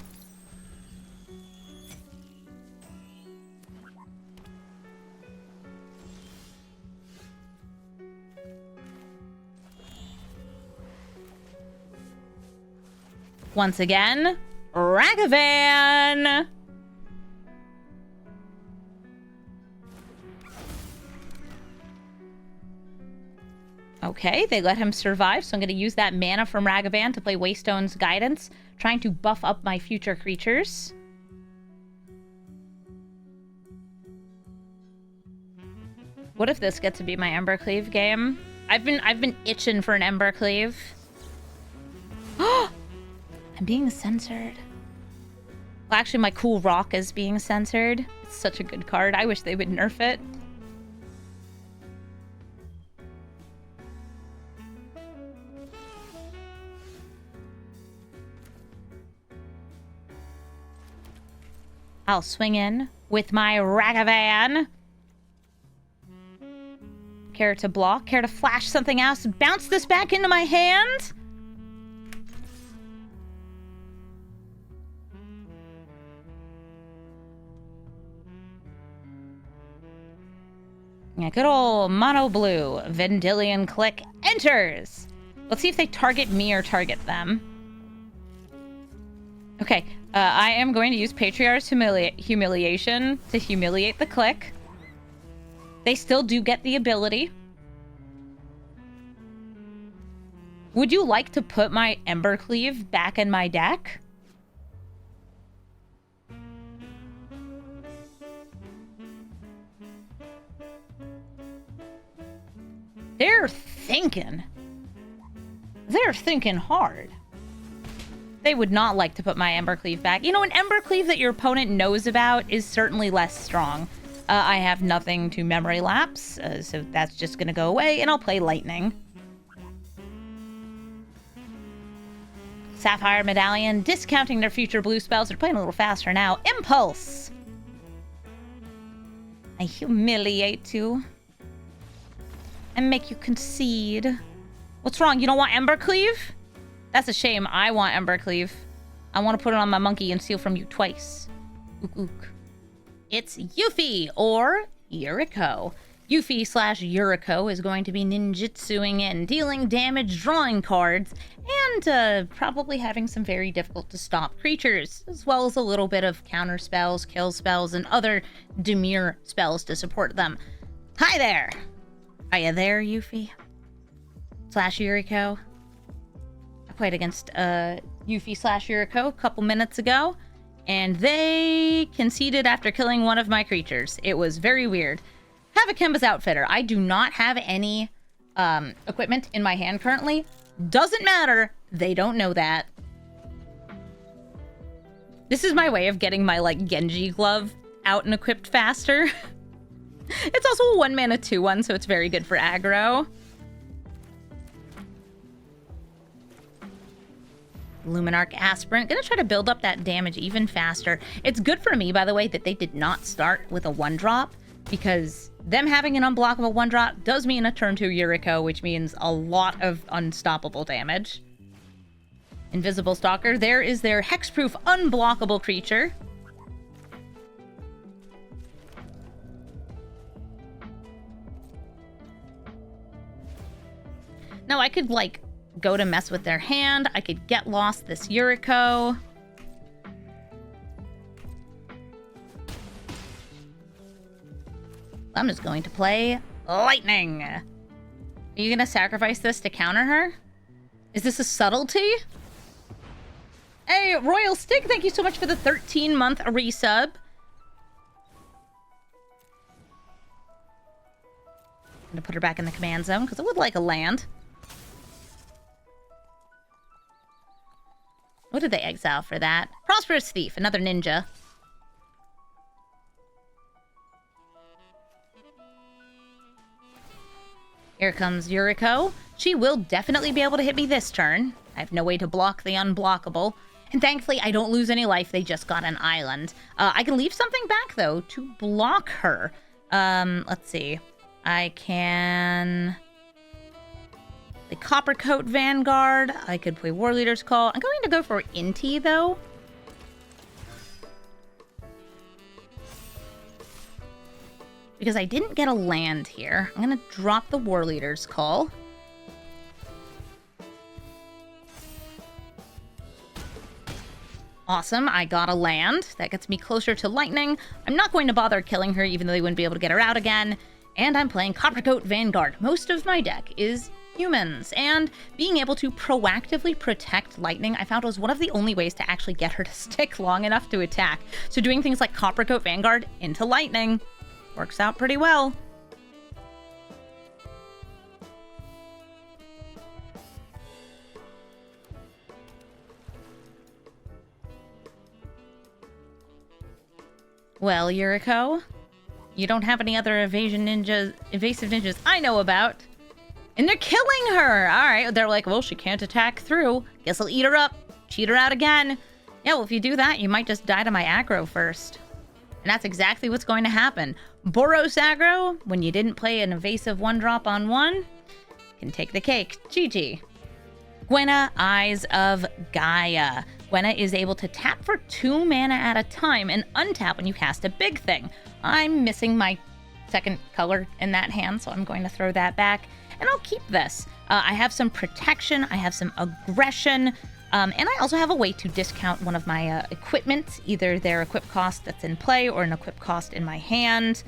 Once again, Ragavan! Okay, they let him survive, so I'm going to use that mana from Ragavan to play Waystone's Guidance, trying to buff up my future creatures. What if this gets to be my Embercleave game? I've been itching for an Embercleave. I'm being censored. Well, actually, my cool rock is being censored. It's such a good card. I wish they would nerf it. I'll swing in with my Ragavan. Care to block? Care to flash something else? Bounce this back into my hand? Yeah, good old mono blue. Vendilion Click enters. Let's see if they target me or target them. Okay, I am going to use Patriarch's Humiliation to humiliate the Click. They still do get the ability. Would you like to put my Embercleave back in my deck? They're thinking. They're thinking hard. They would not like to put my Embercleave back. You know, an Embercleave that your opponent knows about is certainly less strong. I have nothing to memory lapse, so that's just going to go away, and I'll play Lightning. Sapphire Medallion, discounting their future blue spells. They're playing a little faster now. Impulse! I humiliate you. And make you concede. What's wrong? You don't want Embercleave? That's a shame. I want Embercleave. I want to put it on my monkey and steal from you twice. Ook ook. It's Yuffie or Yuriko. Yuffie/Yuriko is going to be ninjutsuing in, dealing damage, drawing cards, and probably having some very difficult to stop creatures, as well as a little bit of counter spells, kill spells, and other demure spells to support them. Hi there! Are you there, Yuffie/Yuriko? I played against Yuffie/Yuriko a couple minutes ago, and they conceded after killing one of my creatures. It was very weird. Have a Kemba's Outfitter. I do not have any equipment in my hand currently. Doesn't matter. They don't know that. This is my way of getting my, like, Genji glove out and equipped faster. It's also a 1-mana 2/1, so it's very good for aggro. Luminarch Aspirant. Gonna try to build up that damage even faster. It's good for me, by the way, that they did not start with a 1-drop, because them having an unblockable 1-drop does mean a turn 2 Yuriko, which means a lot of unstoppable damage. Invisible Stalker. There is their hexproof unblockable creature. Now I could, like, go to mess with their hand. I could get lost this Yuriko. I'm just going to play Lightning. Are you going to sacrifice this to counter her? Is this a subtlety? Hey, Royal Stick, thank you so much for the 13-month resub. I'm going to put her back in the command zone because I would like a land. What did they exile for that? Prosperous Thief, another ninja. Here comes Yuriko. She will definitely be able to hit me this turn. I have no way to block the unblockable. And thankfully, I don't lose any life. They just got an island. I can leave something back, though, to block her. Let's see. I can... the Coppercoat Vanguard. I could play War Leader's Call. I'm going to go for Inti, though. Because I didn't get a land here. I'm going to drop the War Leader's Call. Awesome, I got a land. That gets me closer to Lightning. I'm not going to bother killing her, even though they wouldn't be able to get her out again. And I'm playing Coppercoat Vanguard. Most of my deck is humans, and being able to proactively protect Lightning, I found was one of the only ways to actually get her to stick long enough to attack. So doing things like Coppercoat Vanguard into Lightning works out pretty well. Well, Yuriko, you don't have any other evasive ninjas I know about. And they're killing her! Alright, they're like, well, she can't attack through. Guess I'll eat her up. Cheat her out again. Yeah, well, if you do that, you might just die to my aggro first. And that's exactly what's going to happen. Boros aggro, when you didn't play an evasive 1-drop on 1, can take the cake. GG. Gwenna, Eyes of Gaia. Gwenna is able to tap for 2 mana at a time and untap when you cast a big thing. I'm missing my second color in that hand, so I'm going to throw that back. And I'll keep this. I have some protection, I have some aggression, and I also have a way to discount one of my equipment, either their equip cost that's in play or an equip cost in my hand.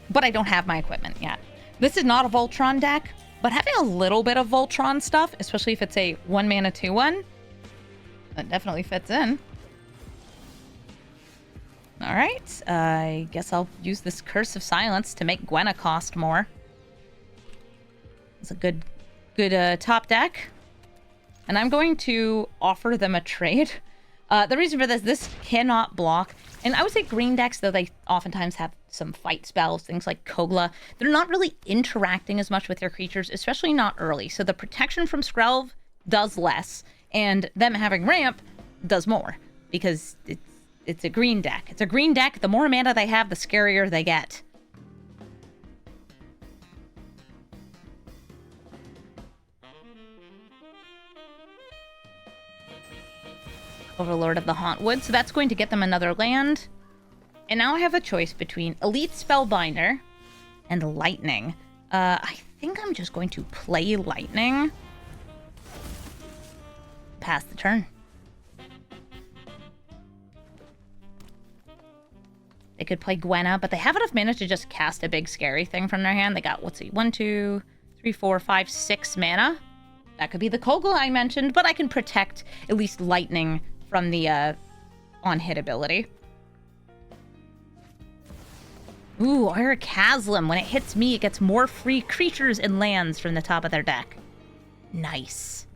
But I don't have my equipment yet. This is not a Voltron deck, but having a little bit of Voltron stuff, especially if it's a 1-mana 2/1, that definitely fits in. All right, I guess I'll use this Curse of Silence to make Gwenna cost more. It's a good top deck. And I'm going to offer them a trade. The reason for this cannot block. And I would say green decks, though they oftentimes have some fight spells, things like Kogla, they're not really interacting as much with your creatures, especially not early. So the protection from Skrelv does less, and them having ramp does more, because it's a green deck. It's a green deck. The more mana they have, the scarier they get. Overlord of the Hauntwood, so that's going to get them another land. And now I have a choice between Elite Spellbinder and Lightning. I think I'm just going to play Lightning. Pass the turn. They could play Gwenna, but they have enough mana to just cast a big scary thing from their hand. They got, let's see, 1, 2, 3, 4, 5, 6 mana. That could be the Kogla I mentioned, but I can protect at least Lightning from the on-hit ability. Ooh, Aura Chasm. When it hits me, it gets more free creatures and lands from the top of their deck. Nice.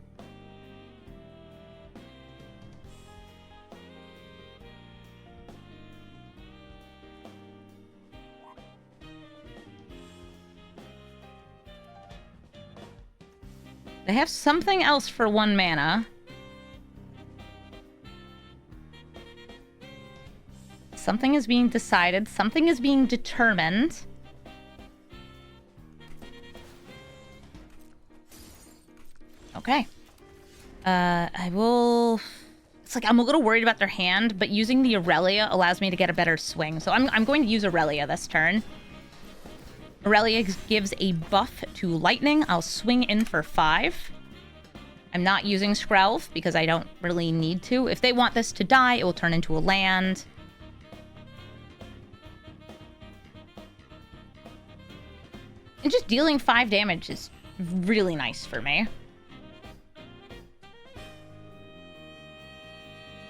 They have something else for 1 mana. Something is being decided. Something is being determined. Okay. I will... It's like I'm a little worried about their hand, but using the Aurelia allows me to get a better swing. So I'm going to use Aurelia this turn. Aurelia gives a buff to Lightning. I'll swing in for 5. I'm not using Skrelv because I don't really need to. If they want this to die, it will turn into a land. And just dealing 5 damage is really nice for me.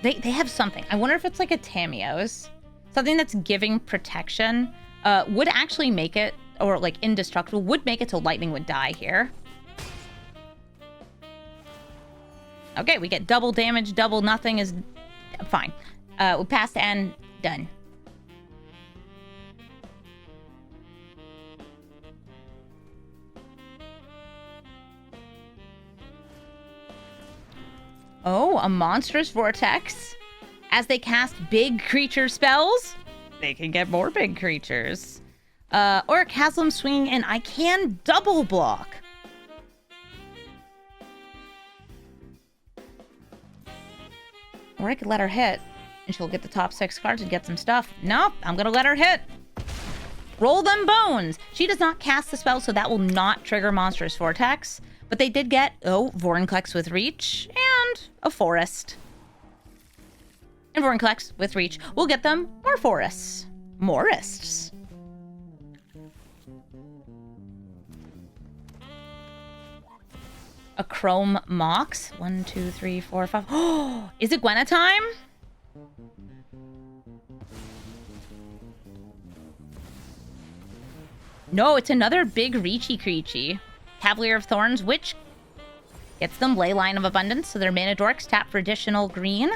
They have something. I wonder if it's like a Tamiyo's. Something that's giving protection. Would actually make it, or like indestructible, would make it so Lightning would die here. Okay, we get double damage, double nothing is fine. We pass the end, done. Oh, a monstrous vortex. As they cast big creature spells, they can get more big creatures. Or a chasm swinging, and I can double block. Or I could let her hit, and she'll get the top 6 cards and get some stuff. Nope, I'm gonna let her hit. Roll them bones. She does not cast the spell, so that will not trigger monstrous vortex. But they did get, Vorinclex with reach, and a forest. And Vorinclex with reach will get them more forests. Morists. A Chrome Mox. 1, 2, 3, 4, 5. Oh, is it Gwenna time? No, it's another big reachy creachy. Cavalier of Thorns, which gets them Leyline of Abundance, so their mana dorks tap for additional green.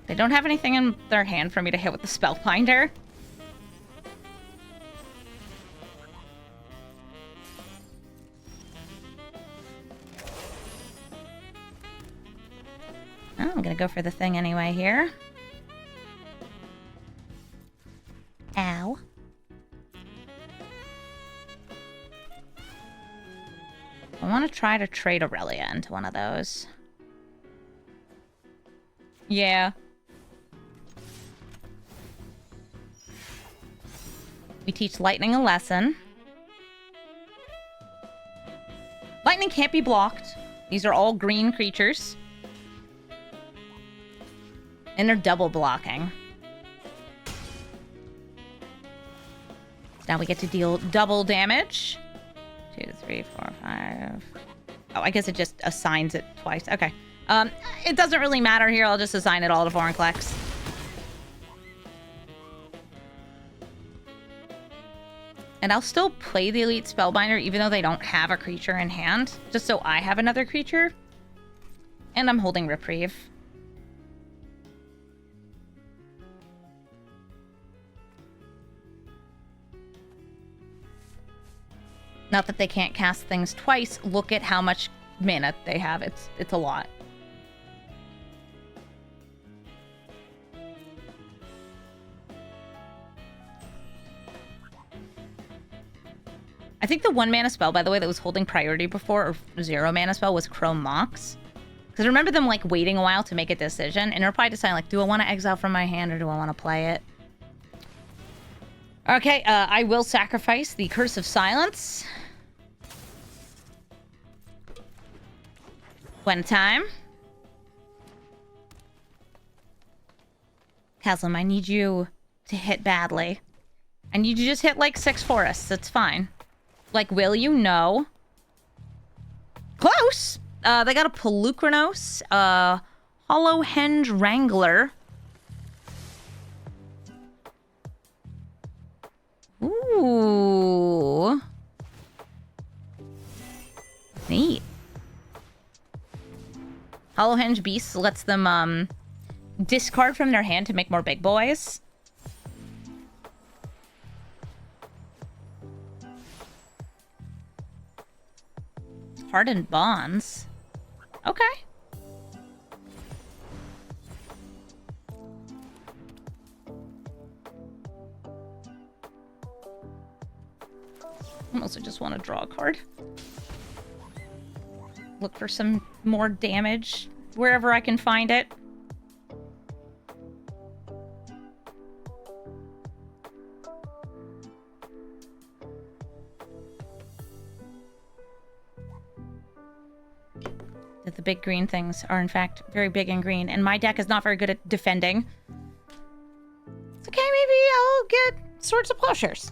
They don't have anything in their hand for me to hit with the Spellbinder. I'm gonna go for the thing anyway here. Ow. I want to try to trade Aurelia into one of those. Yeah. We teach Lightning a lesson. Lightning can't be blocked. These are all green creatures. And they're double blocking. Now we get to deal double damage. 2, 3, 4, 5. Oh, I guess it just assigns it twice. Okay. It doesn't really matter here. I'll just assign it all to Vorinclex. And I'll still play the Elite Spellbinder even though they don't have a creature in hand. Just so I have another creature. And I'm holding Reprieve. Not that they can't cast things twice. Look at how much mana they have. It's a lot. I think the 1 mana spell, by the way, that was holding priority before, or 0 mana spell, was Chrome Mox. Because I remember them, like, waiting a while to make a decision, and they're probably deciding, like, do I want to exile from my hand, or do I want to play it? Okay, I will sacrifice the Curse of Silence. One time. Haslam, I need you to hit badly. I need you to just hit, like, 6 forests. That's fine. Like, will you? No. Close! They got a Pelucranos, Hollow Henge Wrangler. Ooh. Neat. Hollow Henge Beast lets them, discard from their hand to make more big boys. Hardened Bonds. Okay. I also just want to draw a card. Look for some more damage wherever I can find it. That the big green things are in fact very big and green, and my deck is not very good at defending. It's okay, maybe I'll get Swords of Plowshares.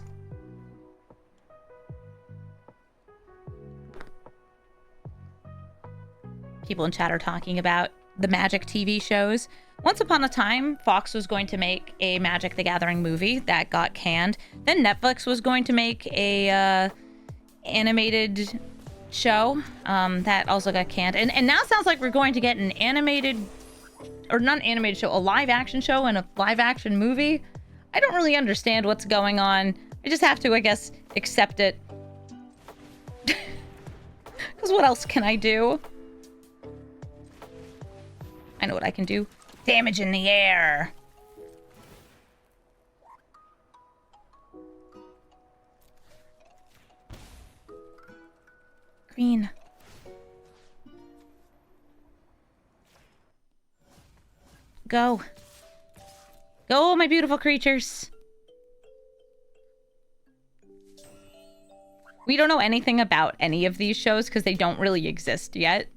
People in chat are talking about the Magic TV shows. Once upon a time, Fox was going to make a Magic the Gathering movie that got canned. Then Netflix was going to make a animated show that also got canned. And now it sounds like we're going to get an animated, or not an animated show, a live action show and a live action movie. I don't really understand what's going on. I just have to, I guess, accept it. Because what else can I do? I know what I can do. Damage in the air. Green. Go. Go, my beautiful creatures. We don't know anything about any of these shows because they don't really exist yet.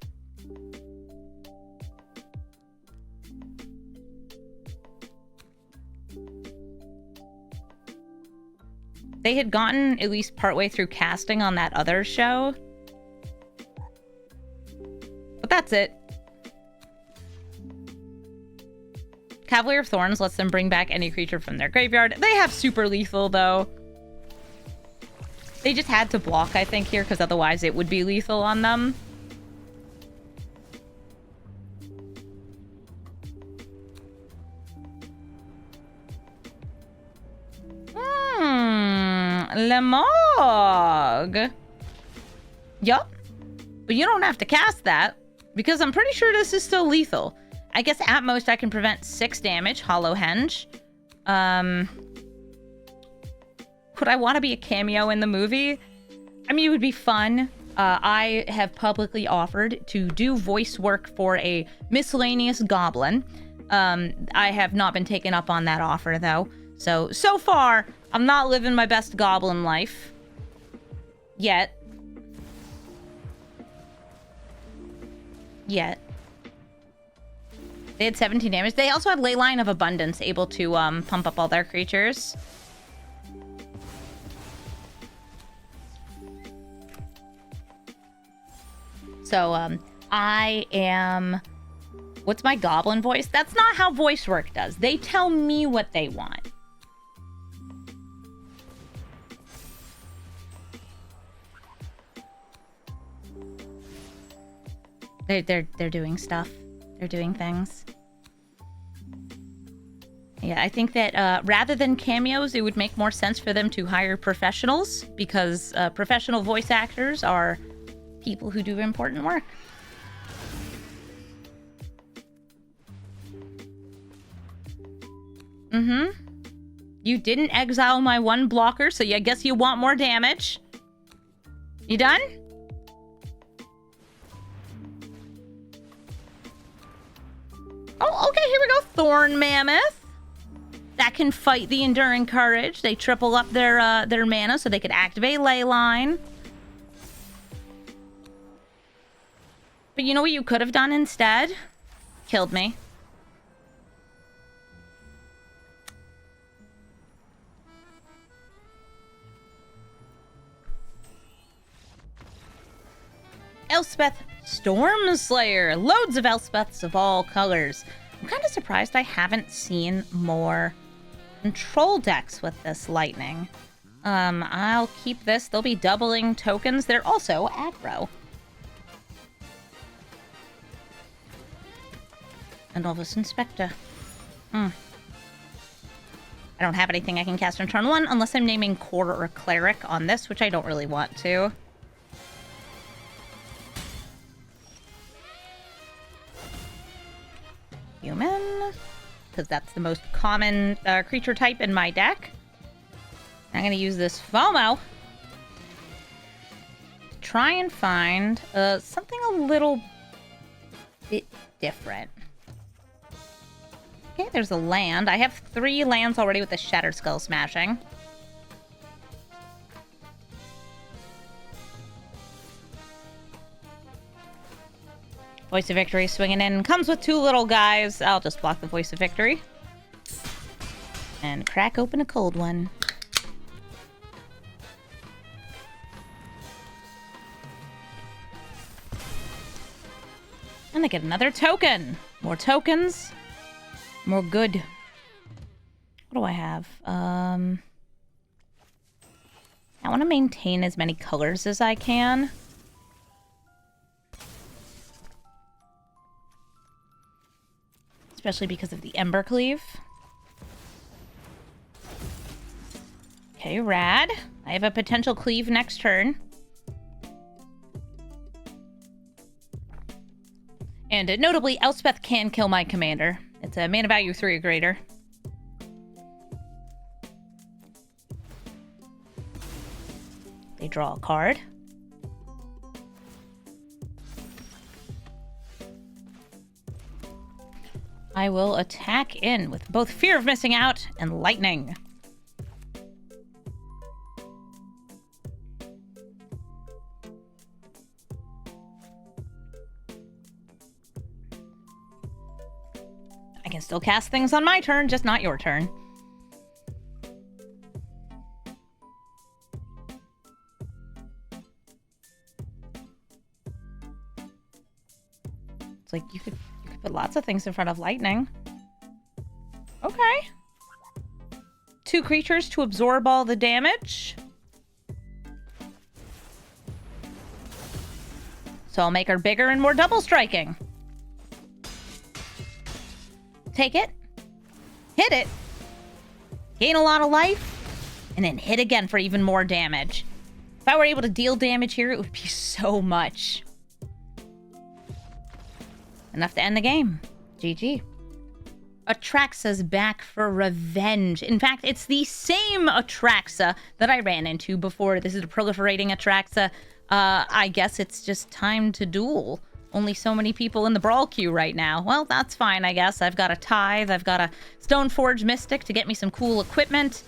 They had gotten at least partway through casting on that other show. But that's it. Cavalier of Thorns lets them bring back any creature from their graveyard. They have super lethal, though. They just had to block, I think, here, because otherwise it would be lethal on them. Lemog. Yup. But you don't have to cast that, because I'm pretty sure this is still lethal. I guess at most I can prevent 6 damage, Hollow Henge. Would I want to be a cameo in the movie? I mean, it would be fun. I have publicly offered to do voice work for a miscellaneous goblin. I have not been taken up on that offer, though. So far, I'm not living my best goblin life. Yet. They had 17 damage. They also had Leyline of Abundance, able to pump up all their creatures. So, I am... What's my goblin voice? That's not how voice work does. They tell me what they want. They're doing stuff. They're doing things. Yeah, I think that rather than cameos, it would make more sense for them to hire professionals, because professional voice actors are people who do important work. You didn't exile my 1 blocker, so I guess you want more damage. You done? Oh, okay, here we go. Thorn Mammoth. That can fight the Enduring Courage. They triple up their mana so they could activate Leyline. But you know what you could have done instead? Killed me. Elspeth Stormslayer. Loads of Elspeths of all colors. I'm kind of surprised I haven't seen more control decks with this lightning. I'll keep this. They'll be doubling tokens. They're also aggro. And Elvis Inspector. I don't have anything I can cast on turn 1 unless I'm naming Core or Cleric on this, which I don't really want to. Human, because that's the most common creature type in my deck. I'm going to use this FOMO to try and find something a little bit different. Okay, there's a land. I have 3 lands already with the Shattered Skull Smashing. Voice of Victory swinging in. Comes with 2 little guys. I'll just block the Voice of Victory. And crack open a cold one. And I get another token. More tokens. More good. What do I have? I want to maintain as many colors as I can. Especially because of the Embercleave. Okay, rad. I have a potential cleave next turn. And notably, Elspeth can kill my commander. It's a mana value 3 or greater. They draw a card. I will attack in with both Fear of Missing Out and Lightning. I can still cast things on my turn, just not your turn. It's like you could put lots of things in front of lightning. Okay. 2 creatures to absorb all the damage. So I'll make her bigger and more double striking. Take it. Hit it. Gain a lot of life. And then hit again for even more damage. If I were able to deal damage here, it would be so much. Enough to end the game. GG. Atraxa's back for revenge. In fact, it's the same Atraxa that I ran into before. This is a proliferating Atraxa. I guess it's just time to duel. Only so many people in the Brawl queue right now. Well, that's fine, I guess. I've got a Tithe. I've got a Stoneforge Mystic to get me some cool equipment.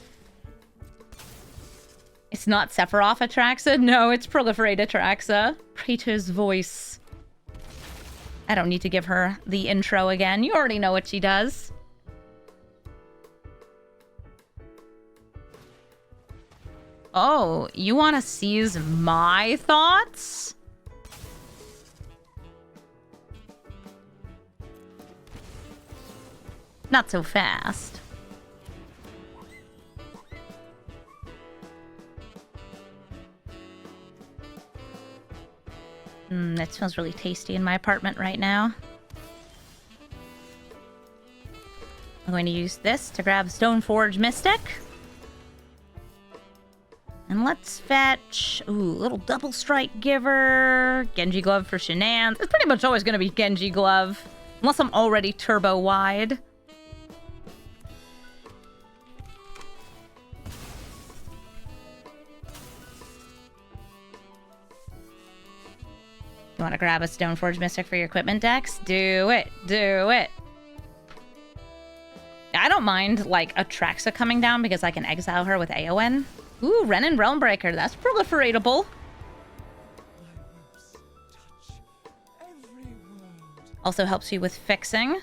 It's not Sephiroth Atraxa. No, it's Proliferate Atraxa. Praetor's voice. I don't need to give her the intro again. You already know what she does. Oh, you want to seize my thoughts? Not so fast. That smells really tasty in my apartment right now. I'm going to use this to grab Stoneforge Mystic. And let's fetch... Ooh, little double strike giver. Genji Glove for shenanigans. It's pretty much always going to be Genji Glove. Unless I'm already turbo wide. You want to grab a Stoneforge Mystic for your equipment decks? Do it. Do it. I don't mind, like, Atraxa coming down because I can exile her with AoN. Ooh, Renin Realmbreaker. That's proliferatable. Also helps you with fixing.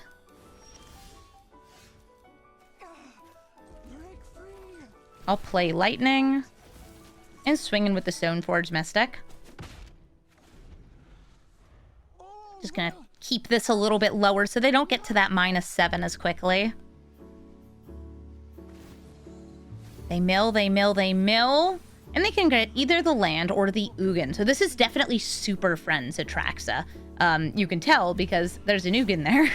I'll play Lightning. And swing in with the Stoneforge Mystic. Just gonna keep this a little bit lower so they don't get to that -7 as quickly. They mill, they mill, they mill. And they can get either the land or the Ugin. So this is definitely Super Friends Atraxa. You can tell because there's an Ugin there.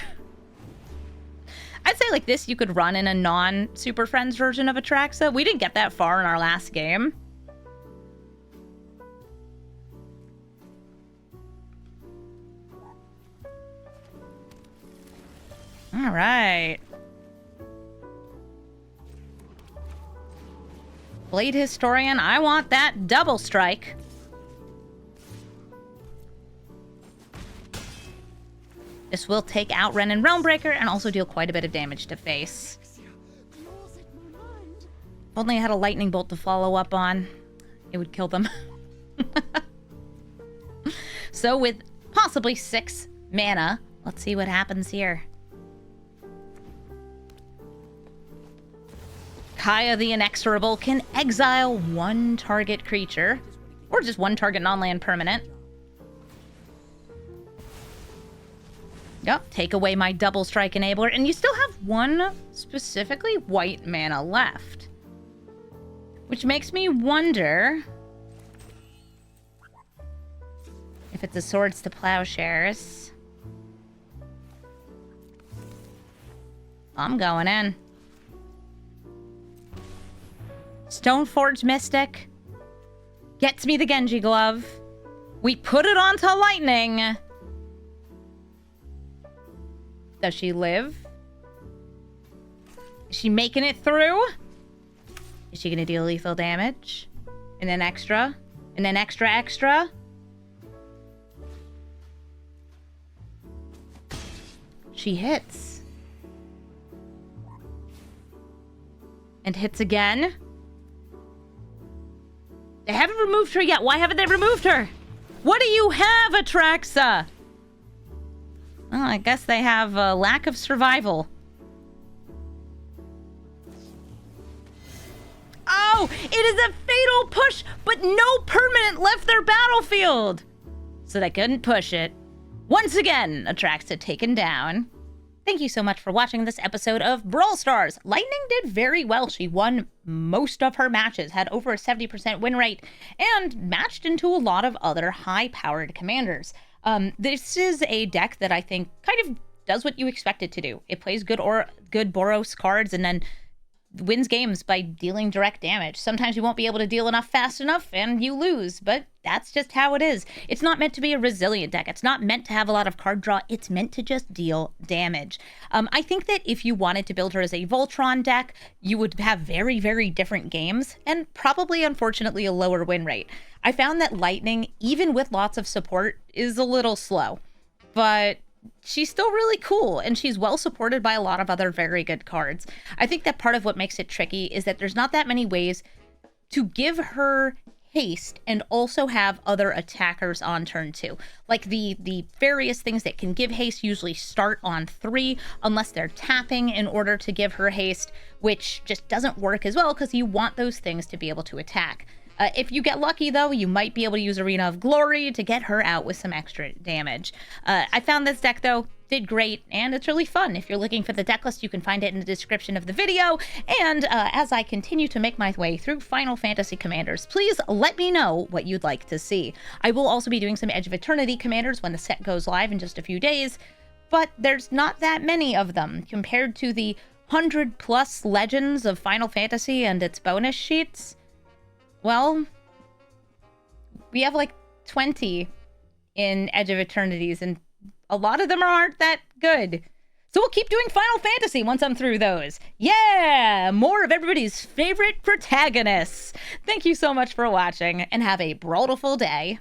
I'd say like this, you could run in a non-Super Friends version of Atraxa. We didn't get that far in our last game. All right. Blade Historian, I want that double strike. This will take out Renin Realmbreaker and also deal quite a bit of damage to face. If only I had a lightning bolt to follow up on, it would kill them. So with possibly 6 mana, let's see what happens here. Kaya the Inexorable can exile 1 target creature, or just 1 target non-land permanent. Yep, take away my double strike enabler, and you still have 1 specifically white mana left. Which makes me wonder if it's a Swords to Plowshares. I'm going in. Stoneforge Mystic gets me the Genji Glove. We put it onto Lightning. Does she live? Is she making it through? Is she gonna deal lethal damage? And then extra? And then extra? She hits. And hits again. They haven't removed her yet. Why haven't they removed her? What do you have, Atraxa? Well, I guess they have a lack of survival. Oh, it is a fatal push, but no permanent left their battlefield. So they couldn't push it. Once again, Atraxa taken down. Thank you so much for watching this episode of Brawl Stars. Lightning did very well. She won most of her matches, had over a 70% win rate, and matched into a lot of other high-powered commanders. This is a deck that I think kind of does what you expect it to do. It plays good Boros cards and then wins games by dealing direct damage. Sometimes you won't be able to deal enough fast enough and you lose, but that's just how it is. It's not meant to be a resilient deck. It's not meant to have a lot of card draw. It's meant to just deal damage. I think that if you wanted to build her as a Voltron deck, you would have very, very different games and probably, unfortunately, a lower win rate. I found that Lightning, even with lots of support, is a little slow, but she's still really cool, and she's well supported by a lot of other very good cards. I think that part of what makes it tricky is that there's not that many ways to give her haste and also have other attackers on turn 2. Like the various things that can give haste usually start on 3 unless they're tapping in order to give her haste, which just doesn't work as well because you want those things to be able to attack. If you get lucky, though, you might be able to use Arena of Glory to get her out with some extra damage. I found this deck, though, did great, and it's really fun. If you're looking for the deck list, you can find it in the description of the video. And as I continue to make my way through Final Fantasy Commanders, please let me know what you'd like to see. I will also be doing some Edge of Eternity Commanders when the set goes live in just a few days, but there's not that many of them compared to the 100+ legends of Final Fantasy and its bonus sheets. Well, we have like 20 in Edge of Eternities, and a lot of them aren't that good. So we'll keep doing Final Fantasy once I'm through those. Yeah! More of everybody's favorite protagonists. Thank you so much for watching, and have a brawlful day.